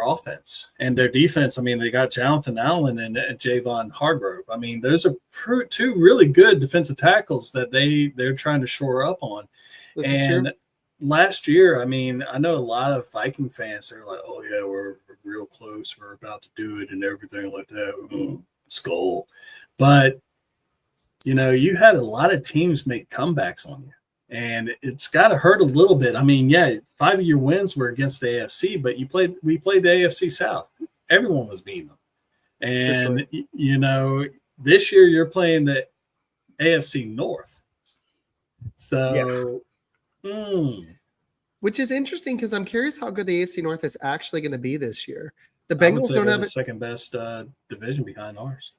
offense and their defense. I mean, they got Jonathan Allen and Javon Hargrove. I mean, those are 2 really good defensive tackles that they're trying to shore up on. And last year, I mean, I know a lot of Viking fans are like, "Oh yeah, we're real close. We're about to do it and everything like that." Skull, but you had a lot of teams make comebacks on you. And it's got to hurt a little bit. I mean, 5 of your wins were against the AFC, but we played the AFC South. Everyone was beating them. And, this year you're playing the AFC North. So, which is interesting because I'm curious how good the AFC North is actually going to be this year. The Bengals don't have the second best division behind ours.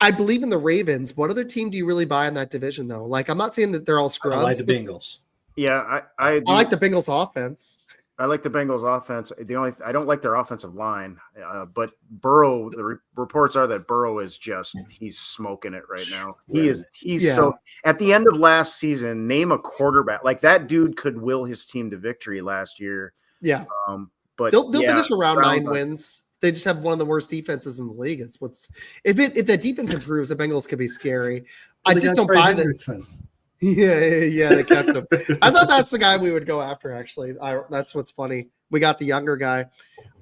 I believe in the Ravens. What other team do you really buy in that division, though? Like, I'm not saying that they're all scrubs. I like the Bengals. Yeah, I like the Bengals offense. I like the Bengals offense. I don't like their offensive line, but Burrow. The reports are that Burrow is he's smoking it right now. He's so. At the end of last season, name a quarterback like that dude could will his team to victory last year. Yeah, but they'll finish around 9 wins. They just have one of the worst defenses in the league. If that defense improves, the Bengals could be scary. I just don't buy that. Yeah, they kept him. I thought that's the guy we would go after. Actually, that's what's funny. We got the younger guy.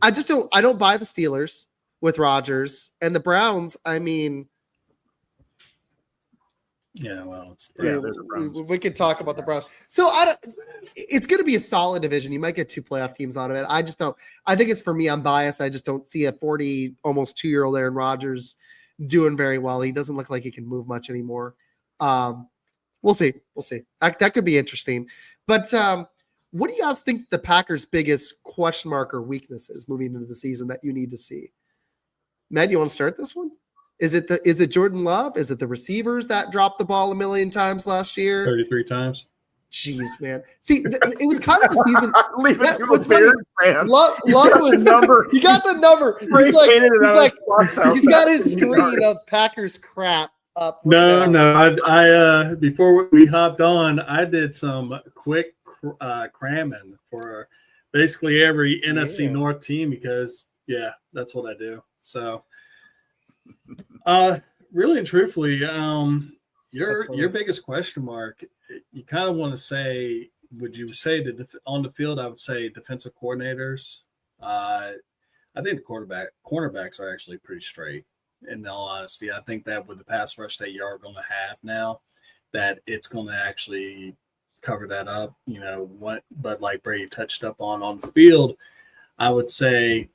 I don't buy the Steelers with Rodgers and the Browns. I mean, we could talk about the Browns. So it's going to be a solid division. You might get 2 playoff teams out of it. I just don't. I think it's for me. I'm biased. I just don't see a 40, almost 2-year-old Aaron Rodgers doing very well. He doesn't look like he can move much anymore. We'll see. That could be interesting. But what do you guys think the Packers' biggest question mark or weakness is moving into the season that you need to see? Matt, you want to start this one? Is it Jordan Love? Is it the receivers that dropped the ball a million times last year? 33 times. Jeez, man. See, it was kind of a season. Leave it to a Bears fan. Love was number. He got the number. He's got his screen of Packers crap up. No. I before we hopped on, I did some quick cramming for basically every NFC North team because that's what I do. So. Really and truthfully, your biggest question mark, you kind of want to say, would you say on the field? I would say defensive coordinators. I think the cornerbacks are actually pretty straight. In all honesty, I think that with the pass rush that you are going to have now, that it's going to actually cover that up. But like Brady touched up on the field, I would say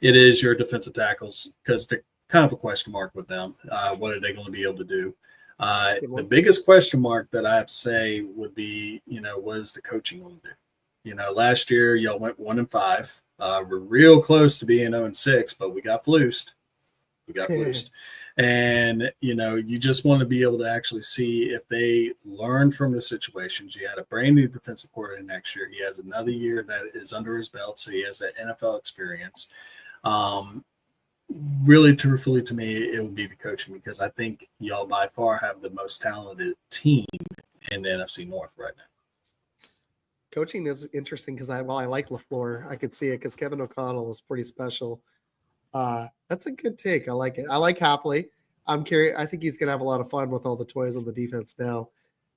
it is your defensive tackles because they're kind of a question mark with them. What are they going to be able to do? The biggest question mark that I have to say would be, what is the coaching going to do? Last year y'all went 1-5. We're real close to being 0-6, but we got flused. And, you just want to be able to actually see if they learn from the situations. You had a brand new defensive coordinator next year. He has another year that is under his belt, so he has that NFL experience. Really, truthfully, to me, it would be the coaching because I think y'all by far have the most talented team in the NFC North right now. Coaching is interesting because I like LaFleur. I could see it because Kevin O'Connell is pretty special. That's a good take. I like it. I like Hafley. I'm curious. I think he's going to have a lot of fun with all the toys on the defense now.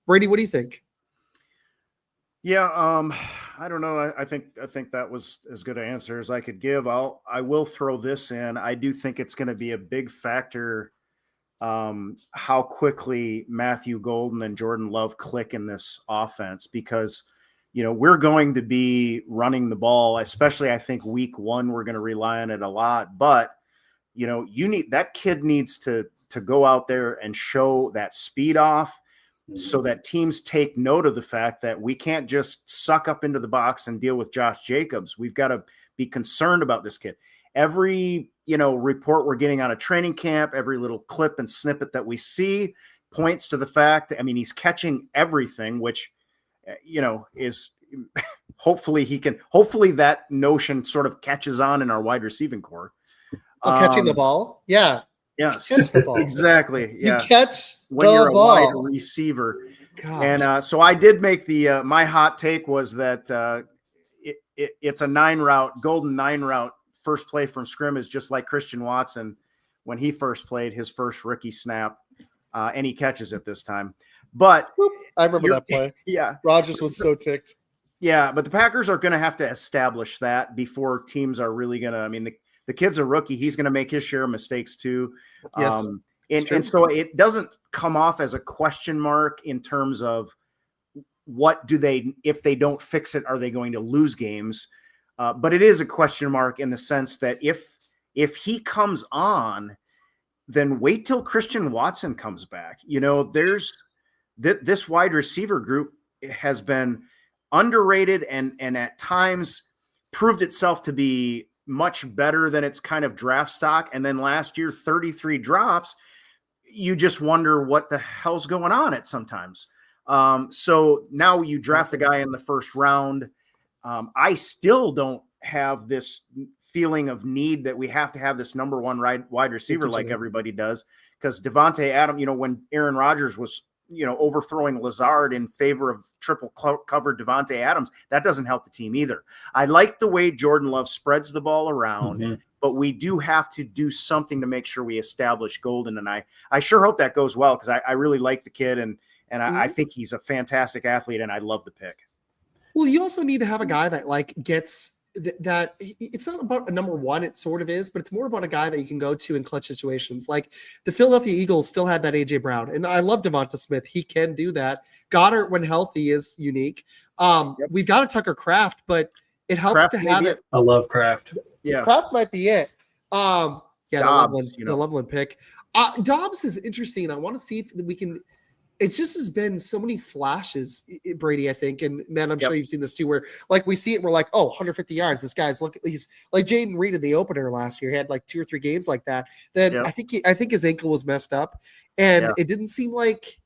Brady, what do you think? Yeah, I don't know. I think that was as good an answer as I could give. I will throw this in. I do think it's going to be a big factor how quickly Matthew Golden and Jordan Love click in this offense, because we're going to be running the ball, especially I think week 1 we're going to rely on it a lot. But that kid needs to go out there and show that speed off, so that teams take note of the fact that we can't just suck up into the box and deal with Josh Jacobs. We've got to be concerned about this kid. Every, report we're getting out of training camp, every little clip and snippet that we see points to the fact that, he's catching everything, which, is hopefully that notion sort of catches on in our wide receiving core. Catching the ball. Yeah. Yes, catch the ball. Exactly. Yeah. You catch when the you're ball. a wide receiver. Gosh. And so I did make the my hot take was that it's a 9-route, golden 9-route first play from scrimmage, just like Christian Watson when he first played his first rookie snap, and he catches it this time. But I remember that play. Yeah, Rodgers was so ticked. Yeah, but the Packers are going to have to establish that before teams are really going to. The kid's a rookie; he's going to make his share of mistakes too. Yes. And so it doesn't come off as a question mark in terms of what do they, if they don't fix it, are they going to lose games? But it is a question mark in the sense that if he comes on, then wait till Christian Watson comes back. There's this wide receiver group has been underrated and at times proved itself to be much better than its kind of draft stock. And then last year, 33 drops. You just wonder what the hell's going on at sometimes. So now you draft a guy in the first round. I still don't have this feeling of need that we have to have this number 1 wide receiver like everybody does, because Devontae Adams, when Aaron Rodgers was, overthrowing Lazard in favor of triple covered Devontae Adams, that doesn't help the team either. I like the way Jordan Love spreads the ball around, but we do have to do something to make sure we establish Golden. And I sure hope that goes well, because I really like the kid, and I think he's a fantastic athlete, and I love the pick. Well, you also need to have a guy that gets that. It's not about a number 1. It sort of is, but it's more about a guy that you can go to in clutch situations. Like the Philadelphia Eagles still had that AJ Brown, and I love Devonta Smith. He can do that. Goddard, when healthy, is unique. We've got a Tucker Kraft, but it helps Kraft to have it. I love Kraft. Yeah, Kraft might be it. Dobbs, the Loveland pick. Dobbs is interesting. I want to see if we can. It's just has been so many flashes, Brady, I think. And man, I'm sure you've seen this too, where we see it, we're like, 150 yards. This guy's he's like Jaden Reed in the opener last year. He had 2 or 3 games like that. Then I think his ankle was messed up, and it didn't seem like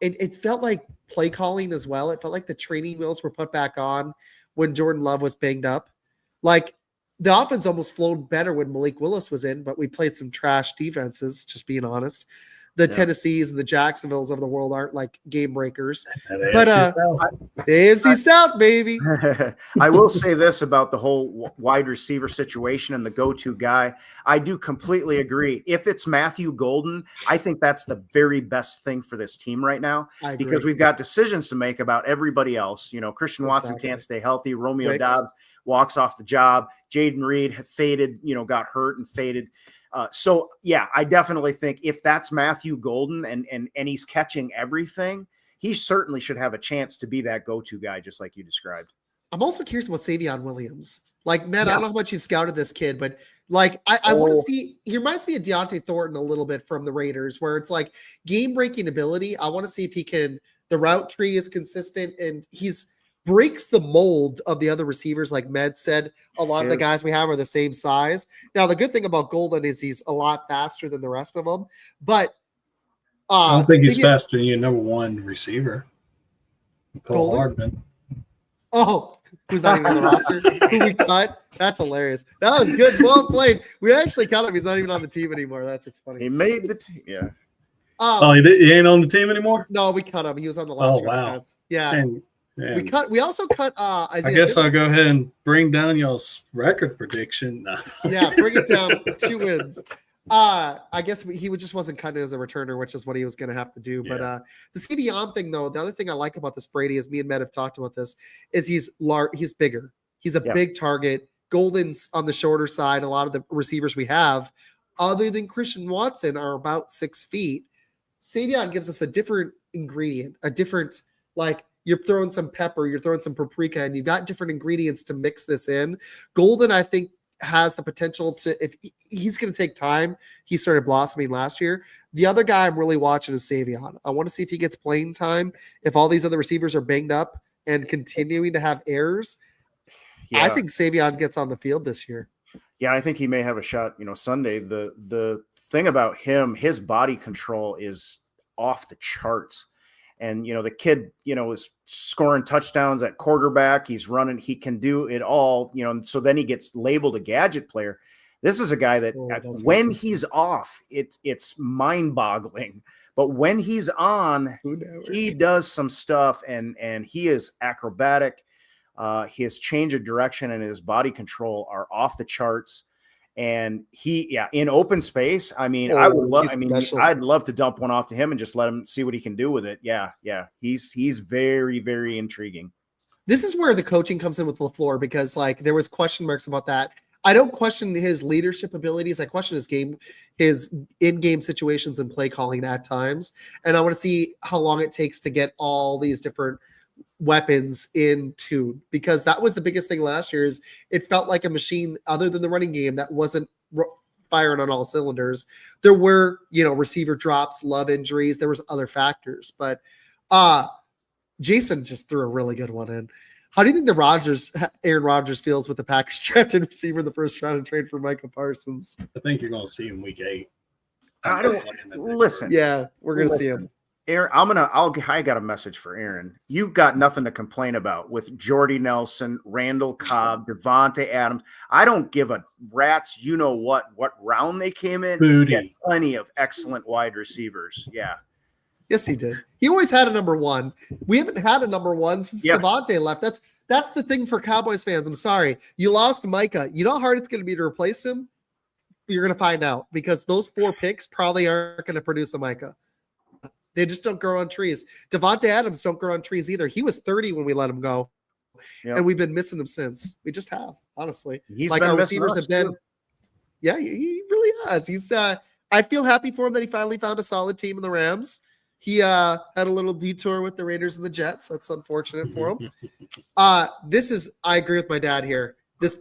it felt like play calling as well. It felt like the training wheels were put back on when Jordan Love was banged up. Like the offense almost flowed better when Malik Willis was in, but we played some trash defenses, just being honest. The Tennessees and the Jacksonvilles of the world aren't game breakers. But AFC South, baby. I will say this about the whole wide receiver situation and the go-to guy. I do completely agree. If it's Matthew Golden, I think that's the very best thing for this team right now, because we've got decisions to make about everybody else. Christian Watson can't stay healthy. Romeo Dobbs walks off the job. Jaden Reed faded, got hurt and faded. So I definitely think if that's Matthew Golden and he's catching everything, he certainly should have a chance to be that go-to guy, just like you described. I'm also curious about Savion Williams. Man, I don't know how much you've scouted this kid, but I want to see. He reminds me of Deontay Thornton a little bit from the Raiders, where it's game-breaking ability. I want to see if he can. The route tree is consistent, and he's breaks the mold of the other receivers. Like Med said, a lot of the guys we have are the same size. Now, the good thing about Golden is he's a lot faster than the rest of them. But I don't think he's faster than your number 1 receiver, Cole Hardman. Oh, who's not even on the roster? Who we cut? That's hilarious. That was good. Well played. We actually cut him. He's not even on the team anymore. It's funny. He made the team. Yeah. He ain't on the team anymore? No, we cut him. He was on the last wow. Cuts. Yeah. And we also cut Isaiah I guess Simmons. I'll go ahead and bring down y'all's record prediction. No. Yeah, bring it down. 2 wins. I guess just wasn't cutting as a returner, which is what he was going to have to do. Yeah. But the Savion thing, though, the other thing I like about this Brady, is me and Med have talked about this, is he's bigger. He's a big target. Golden's on the shorter side. A lot of the receivers we have, other than Christian Watson, are about 6 feet. Savion gives us a different ingredient, a different, like, you're throwing some pepper, you're throwing some paprika, and you've got different ingredients to mix this in. Golden, I think, has the potential to, if he's going to take time. He started blossoming last year. The other guy I'm really watching is Savion. I want to see if he gets playing time. If all these other receivers are banged up and continuing to have errors, I think Savion gets on the field this year. Yeah, I think he may have a shot, Sunday. The thing about him, his body control is off the charts. And, the kid, is scoring touchdowns at quarterback. He's running. He can do it all, so then he gets labeled a gadget player. This is a guy that when he's off, it's mind boggling. But when he's on, he does some stuff, and he is acrobatic. His change of direction and his body control are off the charts. And in open space, I'd love to dump one off to him and just let him see what he can do with it. Yeah. He's very, very intriguing. This is where the coaching comes in with LaFleur, because there was question marks about that. I don't question his leadership abilities. I question his in-game situations and play calling at times. And I want to see how long it takes to get all these different weapons in tune, because that was the biggest thing last year. Is it felt like a machine other than the running game that wasn't firing on all cylinders. There were, receiver drops, love injuries. There was other factors, but Jason just threw a really good one in. How do you think Aaron Rodgers feels with the Packers drafted receiver in the first round and trade for Micah Parsons? I think you're going to see him week 8. I don't listen. Yeah, we're going to see him. Aaron, I got a message for Aaron. You've got nothing to complain about with Jordy Nelson, Randall Cobb, Devontae Adams. I don't give a rat's what round they came in. He had plenty of excellent wide receivers. Yeah. Yes, he did. He always had a number one. We haven't had a number one since Devontae left. That's the thing for Cowboys fans. I'm sorry. You lost Micah. You know how hard it's going to be to replace him? You're going to find out, because those 4 picks probably aren't going to produce a Micah. They just don't grow on trees. Devontae Adams don't grow on trees either. He was 30 when we let him go, and we've been missing him since. We just have, honestly. Our receivers have been. Yeah, he really has. He's. I feel happy for him that he finally found a solid team in the Rams. He had a little detour with the Raiders and the Jets. That's unfortunate for him. I agree with my dad here. This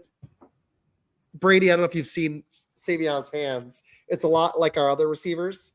Brady, I don't know if you've seen Savion's hands. It's a lot like our other receivers.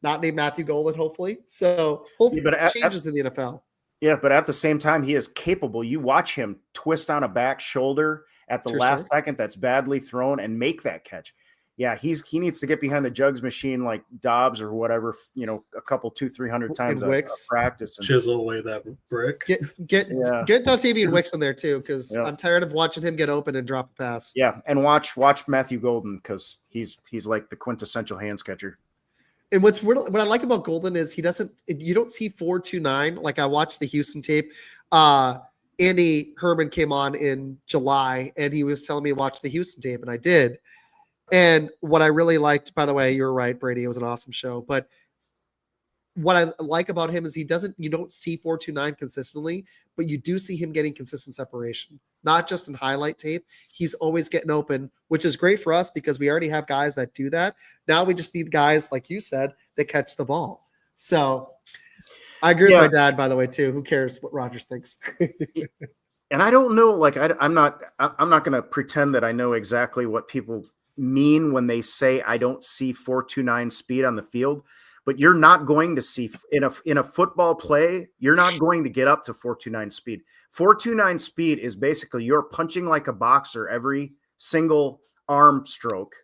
Not named Matthew Golden, hopefully. So hopefully changes in the NFL. Yeah, but at the same time, he is capable. You watch him twist on a back shoulder at the last second that's badly thrown and make that catch. Yeah, he needs to get behind the jugs machine like Dobbs or whatever, a couple 200-300 times a practice. And chisel away that brick. Get Dontavian Wicks in there too, because I'm tired of watching him get open and drop a pass. Yeah, and watch Matthew Golden, because he's like the quintessential hands catcher. And what I like about Golden is you don't see 4.29. Like I watched the Houston tape. Andy Herman came on in July and he was telling me to watch the Houston tape, and I did. And what I really liked, by the way, you were right, Brady, it was an awesome show. But what I like about him is you don't see 4.29 consistently, but you do see him getting consistent separation, not just in highlight tape. He's always getting open, which is great for us because we already have guys that do that. Now we just need guys, like you said, that catch the ball. So I agree with my dad, by the way, too. Who cares what Rodgers thinks? And I don't know, I'm not going to pretend that I know exactly what people mean when they say I don't see 4.29 speed on the field. But you're not going to see in a football play, you're not going to get up to 4.29 speed. 4.29 speed is basically you're punching like a boxer every single arm stroke,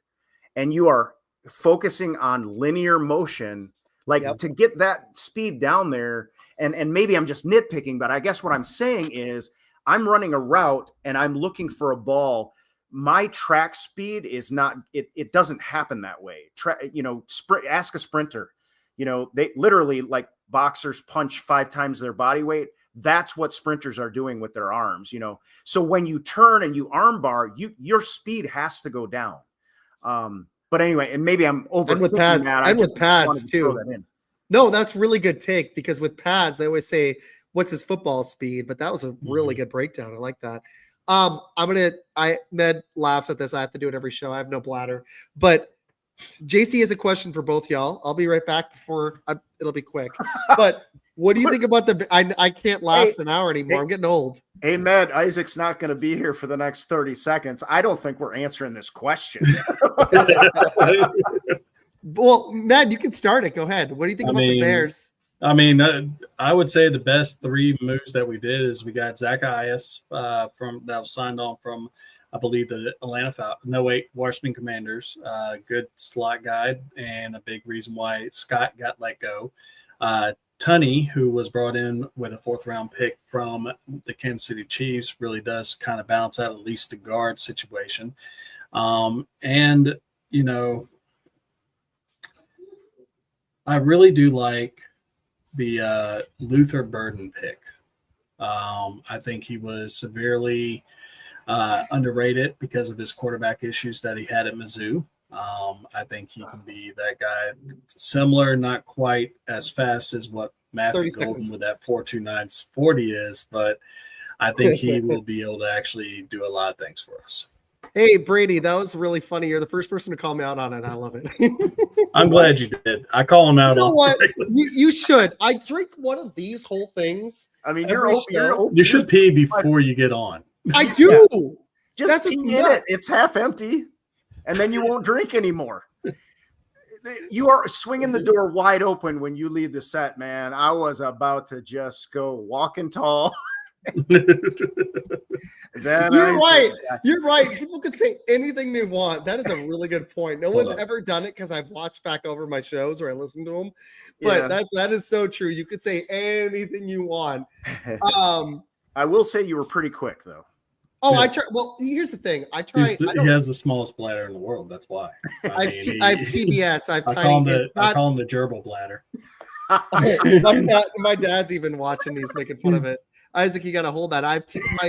and you are focusing on linear motion, to get that speed down there. And maybe I'm just nitpicking, but I guess what I'm saying is I'm running a route and I'm looking for a ball. My track speed is not, it doesn't happen that way. Ask a sprinter. They literally, like boxers, punch 5 times their body weight. That's what sprinters are doing with their arms, So when you turn and you arm bar, your speed has to go down. But anyway, and maybe I'm over And with pads, that. and with pads too. That in. No, that's really good take because with pads, they always say, "What's his football speed?" But that was a really good breakdown. I like that. Med laughs at this. I have to do it every show. I have no bladder, but JC has a question for both y'all. I'll be right back it'll be quick. But what do you think about I can't last an hour anymore. I'm getting old. Hey, Med, Isaac's not going to be here for the next 30 seconds. I don't think we're answering this question. Well, Med, you can start it. Go ahead. What do you think about the Bears? I mean, I would say the best 3 moves that we did is we got Zach Ias that was signed on from, I believe, the Washington Commanders. Good slot guy and a big reason why Scott got let go. Tunney, who was brought in with a 4th-round pick from the Kansas City Chiefs, really does kind of balance out at least the guard situation. And, you know, I really do like the Luther Burden pick. I think he was severely underrated because of his quarterback issues that he had at Mizzou. I think he can be that guy, similar, not quite as fast as what Matthew Golden with that 4.29 40 is, but I think he will be able to actually do a lot of things for us. Hey, Brady, that was really funny. You're the first person to call me out on it. I love it. I'm glad you did. I call him out. You know what? You should. I drink one of these whole things. I mean, you should pee before you get on. I do. Yeah. Just pee in it. It's half empty, and then you won't drink anymore. You are swinging the door wide open when you leave the set, man. I was about to just go walking tall. You're right. People could say anything they want. That is a really good point. No one's ever done it because I've watched back over my shows or I listen to them. But that is so true. You could say anything you want. I will say you were pretty quick though. Oh, yeah. I try. Well, here's the thing. I try. He has the smallest bladder in the world. That's why. I have TBS. I call him the gerbil bladder. My dad's even watching. He's making fun of it. Isaac, you got to hold that.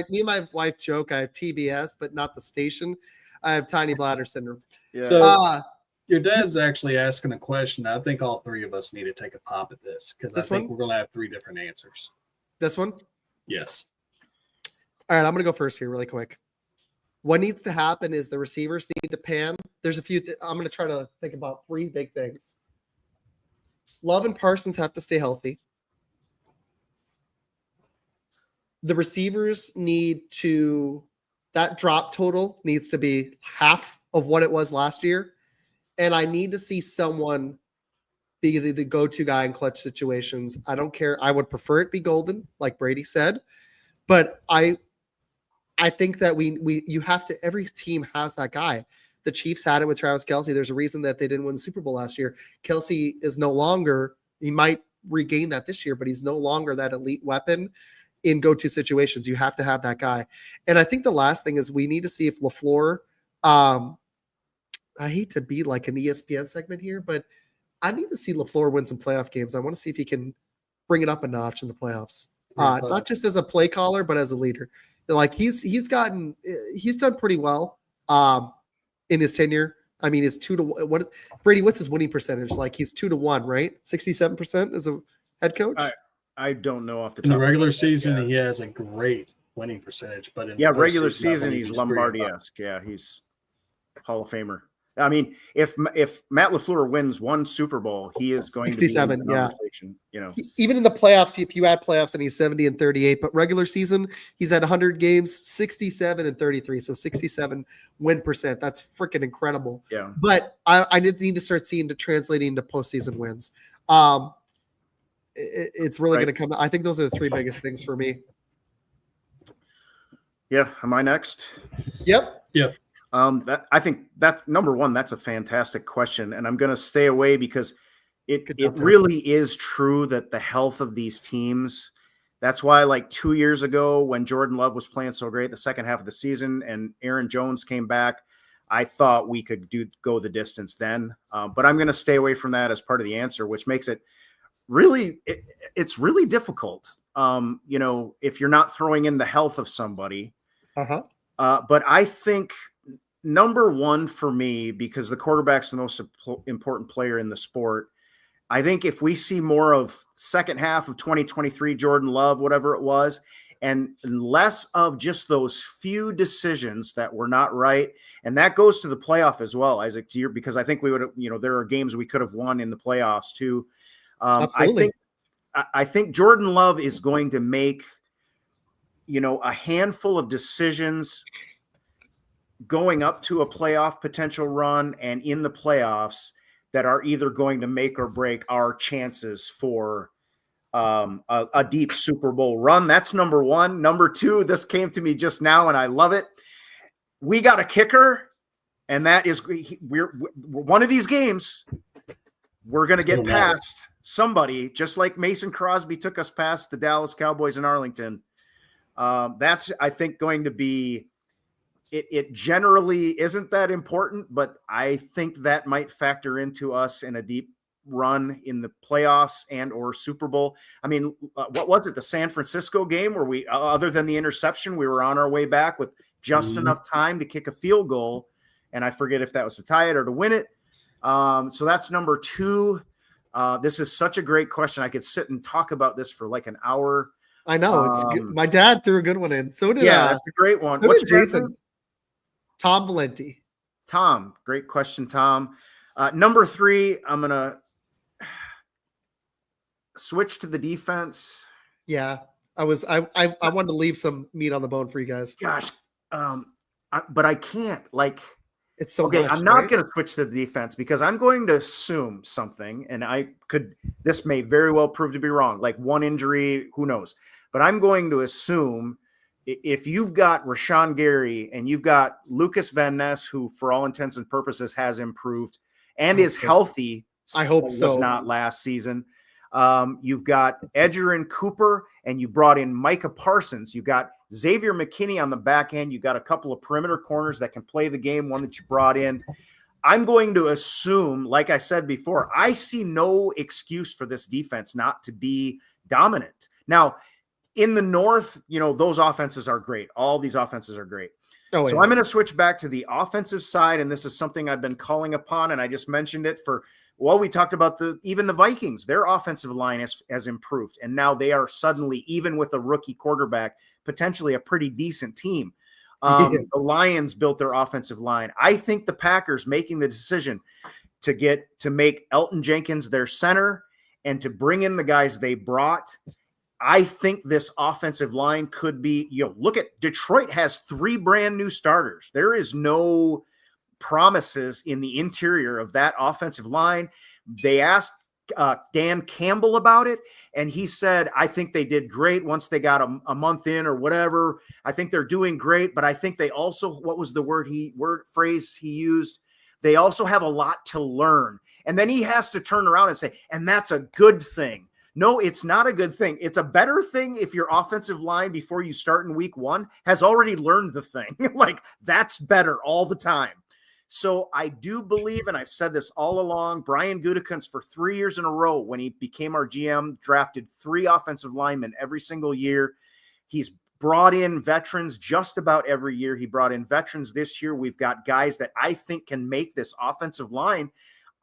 Me and my wife joke. I have TBS, but not the station. I have tiny bladder syndrome. Yeah. So your dad's actually asking a question. I think all 3 of us need to take a pop at this because I think we're going to have 3 different answers. This one? Yes. All right, I'm going to go first here really quick. What needs to happen is the receivers need to pan. There's a few I'm going to try to think about 3 big things. Love and Parsons have to stay healthy. The receivers that drop total needs to be half of what it was last year. And I need to see someone be the go-to guy in clutch situations. I don't care. I would prefer it be Golden, like Brady said. But I think that you have to, every team has that guy. The Chiefs had it with Travis Kelce. There's a reason that they didn't win the Super Bowl last year. Kelce is no longer, he might regain that this year, but he's no longer that elite weapon in go-to situations. You have to have that guy. And I think the last thing is we need to see if LaFleur, I hate to be like an ESPN segment here, but I need to see LaFleur win some playoff games. I want to see if he can bring it up a notch in the playoffs. Not just as a play caller, but as a leader. Like he's done pretty well in his tenure. I mean, it's 2-1. Brady, what's his winning percentage? Like he's 2-1, right? 67% as a head coach. I don't know off the top. In the regular season, he has a great winning percentage, but in regular season, he's Lombardi-esque. Yeah, he's Hall of Famer. I mean, if Matt LaFleur wins 1 Super Bowl, he is going 67, to be in the conversation. You know, even in the playoffs, if you add playoffs, and he's 70 and 38, but regular season, he's at 100 games, 67 and 33, so 67 win percent. That's freaking incredible. Yeah. But I need to start seeing it translating to postseason wins. It's really going to come. I think those are the 3 biggest things for me. Yeah. Am I next? Yep. Yeah. I think that's number 1. That's a fantastic question. And I'm going to stay away because it really is true that the health of these teams, that's why like 2 years ago when Jordan Love was playing so great, the second half of the season and Aaron Jones came back, I thought we could go the distance then. But I'm going to stay away from that as part of the answer, which makes it really, it's really difficult. If you're not throwing in the health of somebody, but I think number one for me, because the quarterback's the most important player in the sport. I think if we see more of second half of 2023, Jordan Love, whatever it was, and less of just those few decisions that were not right. And that goes to the playoff as well, Isaac, because I think we would have, there are games we could have won in the playoffs too. Absolutely. I think Jordan Love is going to make, a handful of decisions going up to a playoff potential run and in the playoffs that are either going to make or break our chances for a deep Super Bowl run. That's number one. Number two, this came to me just now and I love it. We got a kicker, and that is we're one of these games. We're going to get past somebody, just like Mason Crosby took us past the Dallas Cowboys in Arlington. That's, I think, going to be it generally isn't that important, but I think that might factor into us in a deep run in the playoffs and or Super Bowl. I mean, what was it? The San Francisco game where we, other than the interception, we were on our way back with just enough time to kick a field goal. And I forget if that was to tie it or to win it. So that's number two. This is such a great question. I could sit and talk about this for like an hour. I know it's good. My dad threw a good one in. So did that's a great one. So What's did Jason? Tom Valenti. Tom, great question, Tom. Number three, I'm gonna switch to the defense. Yeah, I wanted to leave some meat on the bone for you guys. Gosh, but I can't. Like, it's so okay. much, I'm not right? going to switch to the defense because I'm going to assume something, and this may very well prove to be wrong. Like one injury, who knows? But I'm going to assume if you've got Rashawn Gary and you've got Lucas Van Ness, who for all intents and purposes has improved and is healthy. I hope so. Was not last season. You've got Edger and Cooper, and you brought in Micah Parsons. You got Xavier McKinney on the back end. You got a couple of perimeter corners that can play the game, one that you brought in. I'm going to assume, like I said before, I see no excuse for this defense not to be dominant. Now, in the North, those offenses are great. All these offenses are great. So I'm going to switch back to the offensive side, and this is something I've been calling upon, and I just mentioned it we talked about even the Vikings. Their offensive line has improved, and now they are suddenly, even with a rookie quarterback, potentially a pretty decent team. The Lions built their offensive line. I think the Packers making the decision to make Elton Jenkins their center and to bring in the guys they brought, I think this offensive line could be, look at Detroit has 3 brand new starters. There is no promises in the interior of that offensive line. They asked Dan Campbell about it, and he said, I think they did great once they got a month in or whatever. I think they're doing great, but I think they also, what was the phrase he used? They also have a lot to learn. And then he has to turn around and say, and that's a good thing. No, it's not a good thing. It's a better thing if your offensive line before you start in week 1 has already learned the thing. Like, that's better all the time. So I do believe, and I've said this all along, Brian Gutekunst for 3 years in a row when he became our GM, drafted 3 offensive linemen every single year. He's brought in veterans just about every year. He brought in veterans this year. We've got guys that I think can make this offensive line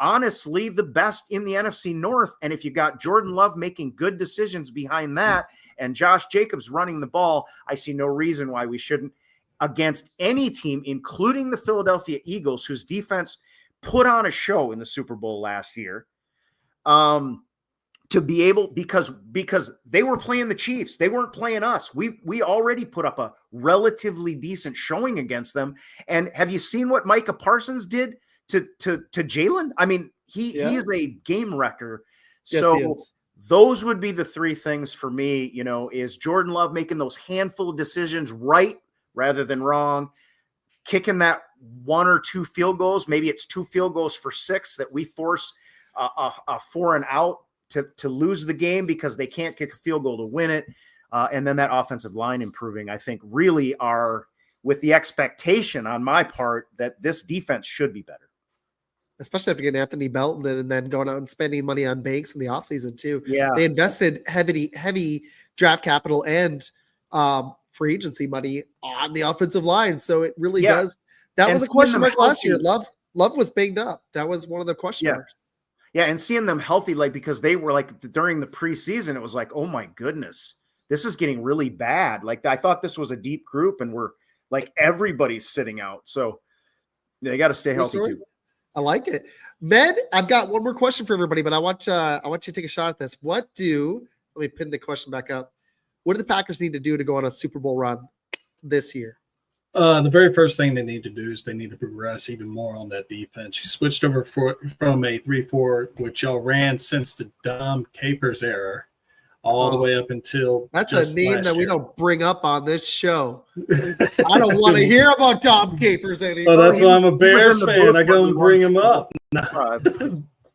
honestly the best in the NFC North. And if you got Jordan Love making good decisions behind that and Josh Jacobs running the ball, I see no reason why we shouldn't, against any team, including the Philadelphia Eagles, whose defense put on a show in the Super Bowl last year, to be able, because they were playing the Chiefs. They weren't playing us. We already put up a relatively decent showing against them. And have you seen what Micah Parsons did to Jalen? I mean, he is a game wrecker. Yes, so those would be the 3 things for me, is Jordan Love making those handful of decisions right rather than wrong, kicking that 1 or 2 field goals. Maybe it's 2 field goals for 6 that we force a 4 and out to lose the game because they can't kick a field goal to win it. And then that offensive line improving, I think, really are with the expectation on my part that this defense should be better. Especially after getting Anthony Belton and then going out and spending money on Banks in the offseason too. Yeah. They invested heavy draft capital and free agency money on the offensive line. So it really does That And was a question seeing mark them last year. healthy- Love was banged up. That was one of the question Yeah. marks. Yeah, and seeing them healthy, like because they were like during the preseason, it was like, oh my goodness, this is getting really bad. Like I thought this was a deep group, and we're like everybody's sitting out, so they got to stay healthy too. I like it. Med, I've got one more question for everybody, but I want you to take a shot at this. Let me pin the question back up. What do the Packers need to do to go on a Super Bowl run this year? The very first thing they need to do is they need to progress even more on that defense. You switched over from a 3-4, which y'all ran since the Dom Capers era, all the way up until that's a name that we don't bring up on this show. I don't want to hear about Dom Capers anymore. Oh, that's why I'm a Bears fan. I go and bring him up.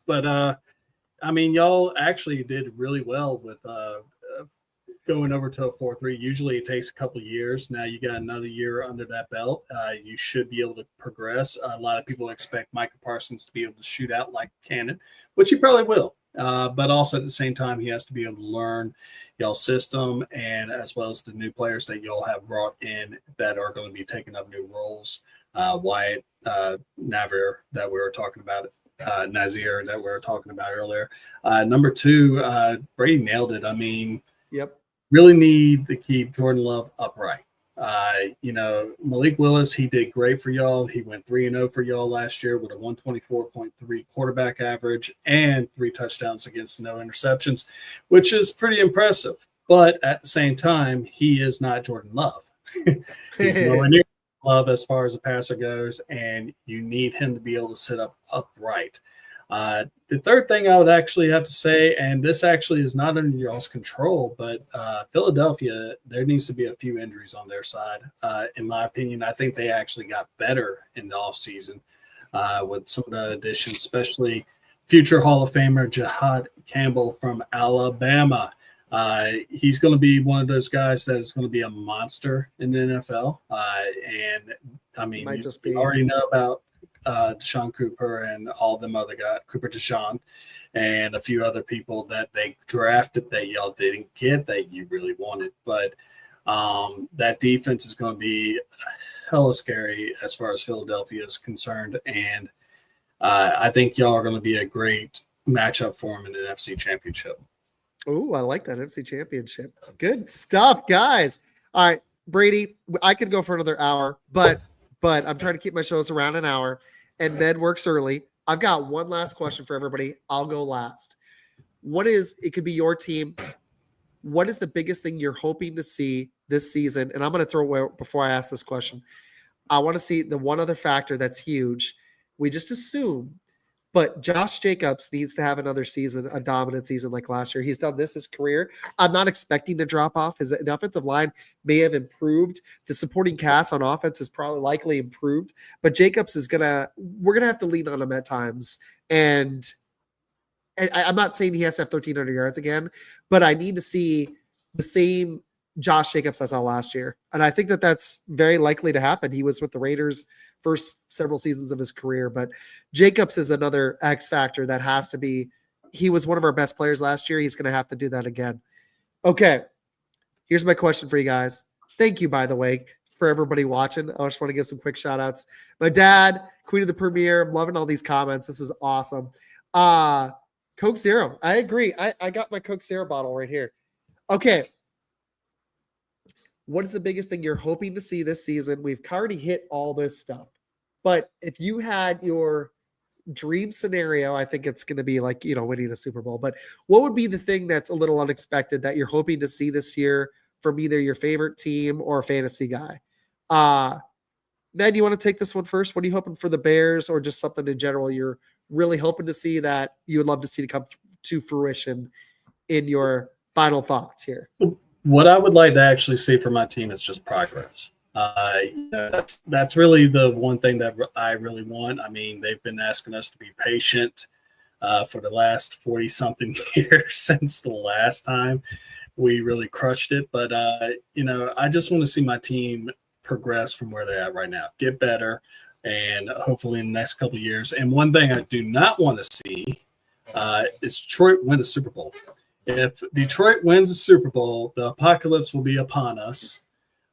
But I mean, y'all actually did really well with going over to a 4-3. Usually it takes a couple of years. Now you got another year under that belt. You should be able to progress. A lot of people expect Micah Parsons to be able to shoot out like Cannon, which he probably will. But also at the same time, he has to be able to learn y'all's system, and as well as the new players that y'all have brought in that are going to be taking up new roles. Wyatt, Nazir that we were talking about earlier. Number two, Brady nailed it. I mean, yep. Really need to keep Jordan Love upright. Malik Willis, he did great for y'all. He went 3-0 for y'all last year with a 124.3 quarterback average and 3 touchdowns against no interceptions, which is pretty impressive. But at the same time, he is not Jordan Love. He's nowhere near Love as far as a passer goes, and you need him to be able to sit up upright. The third thing I would actually have to say, and this actually is not under y'all's control, but Philadelphia, there needs to be a few injuries on their side. In my opinion, I think they actually got better in the offseason with some of the additions, especially future Hall of Famer Jahad Campbell from Alabama. He's going to be one of those guys that is going to be a monster in the NFL. And I mean, you already know about Deshaun Cooper and all them other guys, Cooper Deshaun, and a few other people that they drafted that y'all didn't get that you really wanted. But that defense is going to be hella scary as far as Philadelphia is concerned. And I think y'all are going to be a great matchup for them in the NFC Championship. Oh, I like that NFC Championship. Good stuff, guys. All right, Brady, I could go for another hour, but I'm trying to keep my shows around an hour, and Med works early. I've got one last question for everybody. I'll go last. It could be your team. What is the biggest thing you're hoping to see this season? And I'm going to throw away before I ask this question. I want to see the one other factor that's huge. We just assume, but Josh Jacobs needs to have another season, a dominant season like last year. He's done this his career. I'm not expecting to drop off. His offensive line may have improved. The supporting cast on offense is probably likely improved, but Jacobs we're going to have to lean on him at times. And I'm not saying he has to have 1,300 yards again, but I need to see the same Josh Jacobs I saw last year. And I think that that's very likely to happen. He was with the Raiders first several seasons of his career, but Jacobs is another X factor that has to be. He was one of our best players last year. He's going to have to do that again. Okay. Here's my question for you guys. Thank you, by the way, for everybody watching. I just want to give some quick shout outs. My dad, Queen of the Premiere. I'm loving all these comments. This is awesome. Coke Zero. I agree. I got my Coke Zero bottle right here. Okay. What is the biggest thing you're hoping to see this season? We've already hit all this stuff. But if you had your dream scenario, I think it's going to be like, winning a Super Bowl. But what would be the thing that's a little unexpected that you're hoping to see this year from either your favorite team or a fantasy guy? Ned, you want to take this one first? What are you hoping for the Bears, or just something in general you're really hoping to see that you would love to see to come to fruition in your final thoughts here? What I would like to actually see for my team is just progress. That's really the one thing that I really want. I mean, they've been asking us to be patient for the last 40-something years since the last time we really crushed it. But, I just want to see my team progress from where they're at right now, get better, and hopefully in the next couple of years. And one thing I do not want to see is Detroit win a Super Bowl. If Detroit wins the Super Bowl, the apocalypse will be upon us.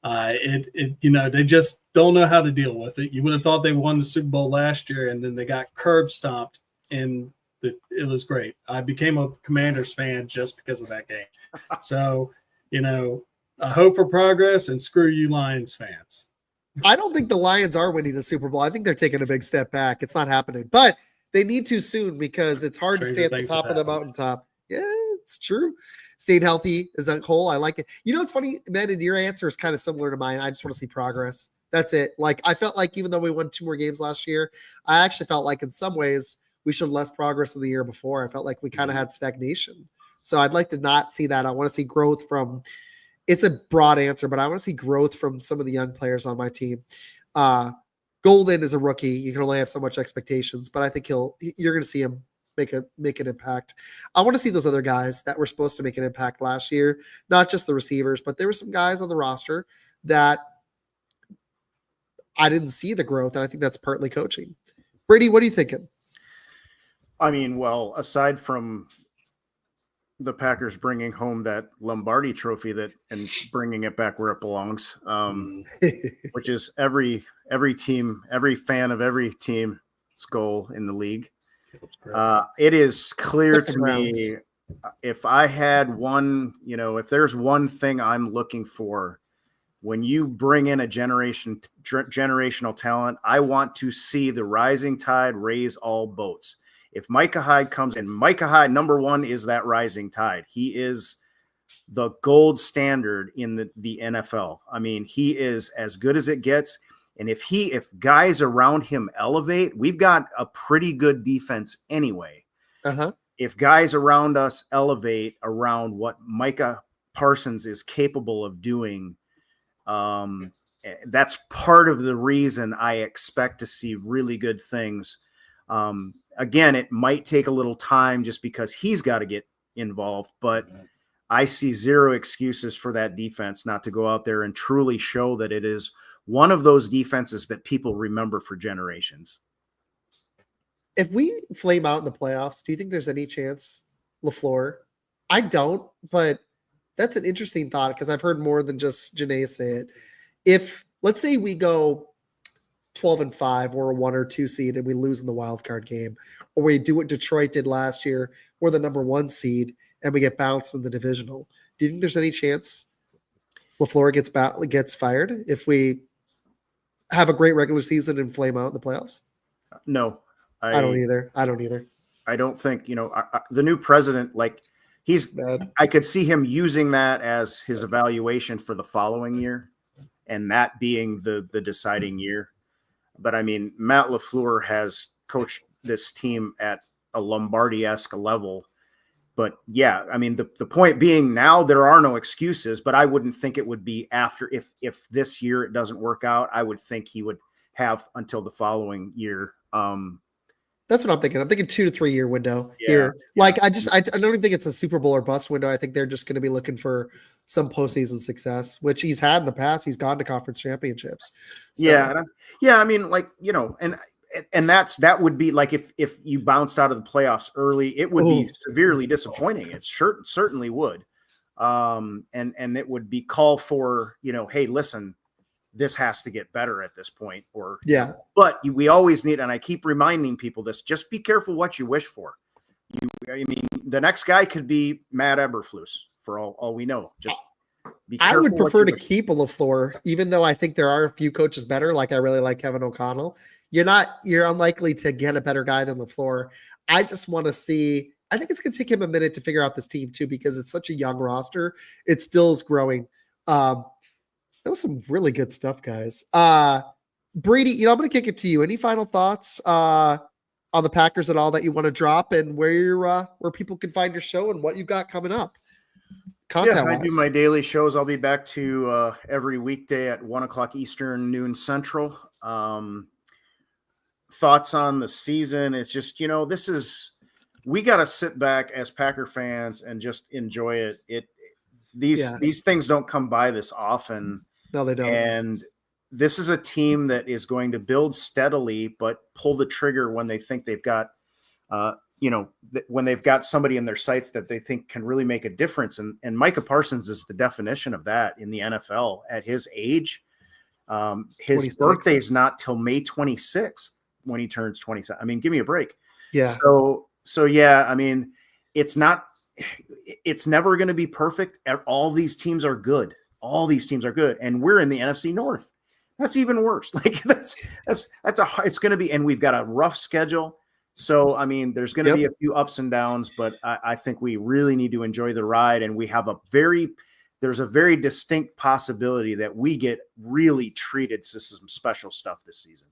They just don't know how to deal with it. You would have thought they won the Super Bowl last year, and then they got curb stomped, and it was great. I became a Commanders fan just because of that game. So, I hope for progress, and screw you Lions fans. I don't think the Lions are winning the Super Bowl. I think they're taking a big step back. It's not happening, but they need to soon because it's hard to stay at the top of the mountaintop. Yeah, it's true. Staying healthy is a whole. I like it. It's funny, man, and your answer is kind of similar to mine. I just want to see progress. That's it. Like, I felt like even though we won 2 more games last year, I actually felt like in some ways we showed less progress than the year before. I felt like we kind of had stagnation. So I'd like to not see that. I want to see growth from – it's a broad answer, but I want to see growth from some of the young players on my team. Golden is a rookie. You can only have so much expectations, but I think you're going to see him make an impact. I want to see those other guys that were supposed to make an impact last year, not just the receivers, but there were some guys on the roster that I didn't see the growth, and I think that's partly coaching. Brady, what are you thinking? I mean, well, aside from the Packers bringing home that Lombardi trophy and bringing it back where it belongs, which is every team, every fan of every team's goal in the league. It is clear to me, if I had one, if there's one thing I'm looking for when you bring in a generational talent, I want to see the rising tide raise all boats. If Micah Hyde comes in, Micah Hyde, number one, is that rising tide. He is the gold standard in the NFL. I mean, he is as good as it gets. And if guys around him elevate, we've got a pretty good defense anyway. Uh-huh. If guys around us elevate around what Micah Parsons is capable of doing, that's part of the reason I expect to see really good things. Again, it might take a little time just because he's got to get involved, but I see zero excuses for that defense not to go out there and truly show that it is one of those defenses that people remember for generations. If we flame out in the playoffs, do you think there's any chance LaFleur? I don't, but that's an interesting thought because I've heard more than just Janae say it. If, let's say we go 12-5 or a 1 or 2 seed and we lose in the wild card game, or we do what Detroit did last year, we're the number 1 seed and we get bounced in the divisional. Do you think there's any chance LaFleur gets fired if we have a great regular season and flame out in the playoffs? No, I don't either. I don't think, the new president, I could see him using that as his evaluation for the following year and that being the deciding year. But I mean, Matt LaFleur has coached this team at a Lombardi-esque level. But yeah, I mean, the point being now there are no excuses, but I wouldn't think it would be after if this year it doesn't work out, I would think he would have until the following year. That's what I'm thinking. I'm thinking 2 to 3 year window here. Yeah. Like I don't even think it's a Super Bowl or bust window. I think they're just going to be looking for some postseason success, which he's had in the past. He's gone to conference championships. So. Yeah. I mean, and that would be like if you bounced out of the playoffs early, it would be severely disappointing. It certainly would. And it would be call for, hey, listen, this has to get better at this point. But we always need, and I keep reminding people this, just be careful what you wish for. The next guy could be Matt Eberflus for all we know. Just be careful. I would prefer to keep a LaFleur, even though I think there are a few coaches better. Like I really like Kevin O'Connell. You're unlikely to get a better guy than LaFleur. I just want to see, I think it's going to take him a minute to figure out this team too, because it's such a young roster. It still is growing. That was some really good stuff, guys. Brady, I'm going to kick it to you. Any final thoughts on the Packers at all that you want to drop, and where people can find your show and what you've got coming up? I do my daily shows. I'll be back to every weekday at 1:00 Eastern, noon Central. Thoughts on the season? It's just, we got to sit back as Packer fans and just enjoy it. These things don't come by this often. No, they don't. And this is a team that is going to build steadily, but pull the trigger when they think they've got when they've got somebody in their sights that they think can really make a difference. And Micah Parsons is the definition of that in the NFL at his age. His 26. birthday's not till May 26th when he turns 27. I mean, give me a break. Yeah. So yeah, I mean, it's never going to be perfect. All these teams are good. And we're in the NFC North. That's even worse. Like it's going to be, and we've got a rough schedule. So, I mean, there's going to be a few ups and downs, but I think we really need to enjoy the ride. And we have there's a very distinct possibility that we get really treated to some special stuff this season.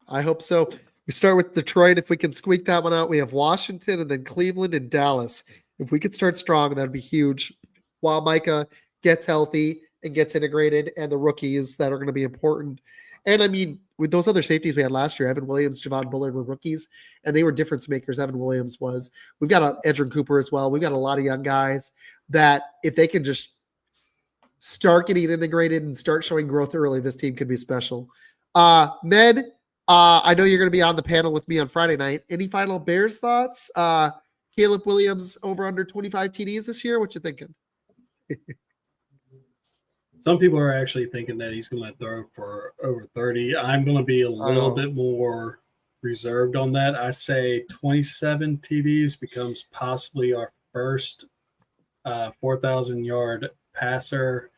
I hope so. We start with Detroit. If we can squeak that one out, we have Washington and then Cleveland and Dallas. If we could start strong, that'd be huge. While Micah gets healthy and gets integrated, and the rookies that are going to be important. And I mean, with those other safeties we had last year, Evan Williams, Javon Bullard were rookies, and they were difference makers. Evan Williams was. We've got Edrin Cooper as well. We've got a lot of young guys that if they can just start getting integrated and start showing growth early, this team could be special. Med, I know you're going to be on the panel with me on Friday night. Any final Bears thoughts? Caleb Williams over under 25 TDs this year. What you thinking? Some people are actually thinking that he's going to throw for over 30. I'm going to be a little bit more reserved on that. I say 27 TDs becomes possibly our first 4,000-yard passer,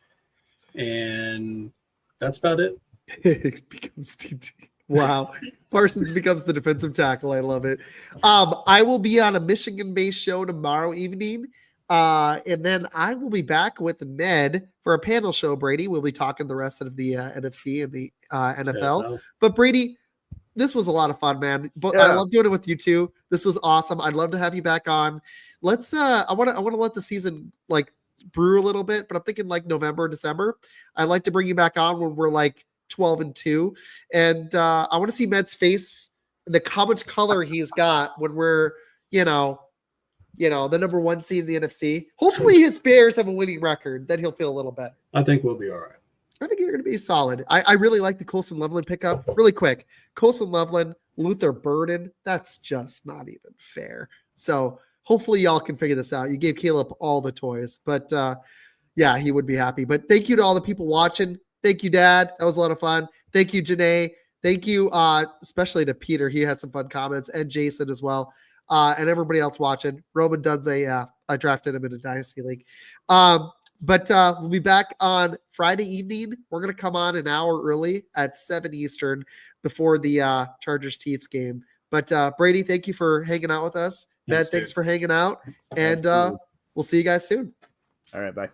and that's about it. It becomes TD. Wow. Parsons becomes the defensive tackle. I love it. I will be on a Michigan-based show tomorrow evening. And then I will be back with Med for a panel show, Brady. We'll be talking the rest of the NFC and the NFL. Yeah, But Brady, this was a lot of fun, man. But I love doing it with you too. This was awesome. I'd love to have you back on. Let's I want to let the season like brew a little bit, but I'm thinking like November, December. I'd like to bring you back on when we're like 12-2. And I want to see Med's face, how much color he's got when we're, the number one seed in the NFC. Hopefully his Bears have a winning record. Then he'll feel a little better. I think we'll be all right. I think you're going to be solid. I really like the Colson Loveland pickup. Really quick. Colson Loveland, Luther Burden. That's just not even fair. So hopefully y'all can figure this out. You gave Caleb all the toys. But, yeah, he would be happy. But thank you to all the people watching. Thank you, Dad. That was a lot of fun. Thank you, Janae. Thank you, especially to Peter. He had some fun comments. And Jason as well. And everybody else watching. Roman Dunze, I drafted him in a Dynasty League. But we'll be back on Friday evening. We're going to come on an hour early at 7 Eastern before the Chargers-Chiefs game. But Brady, thank you for hanging out with us. Matt, thanks for hanging out. And we'll see you guys soon. All right, bye.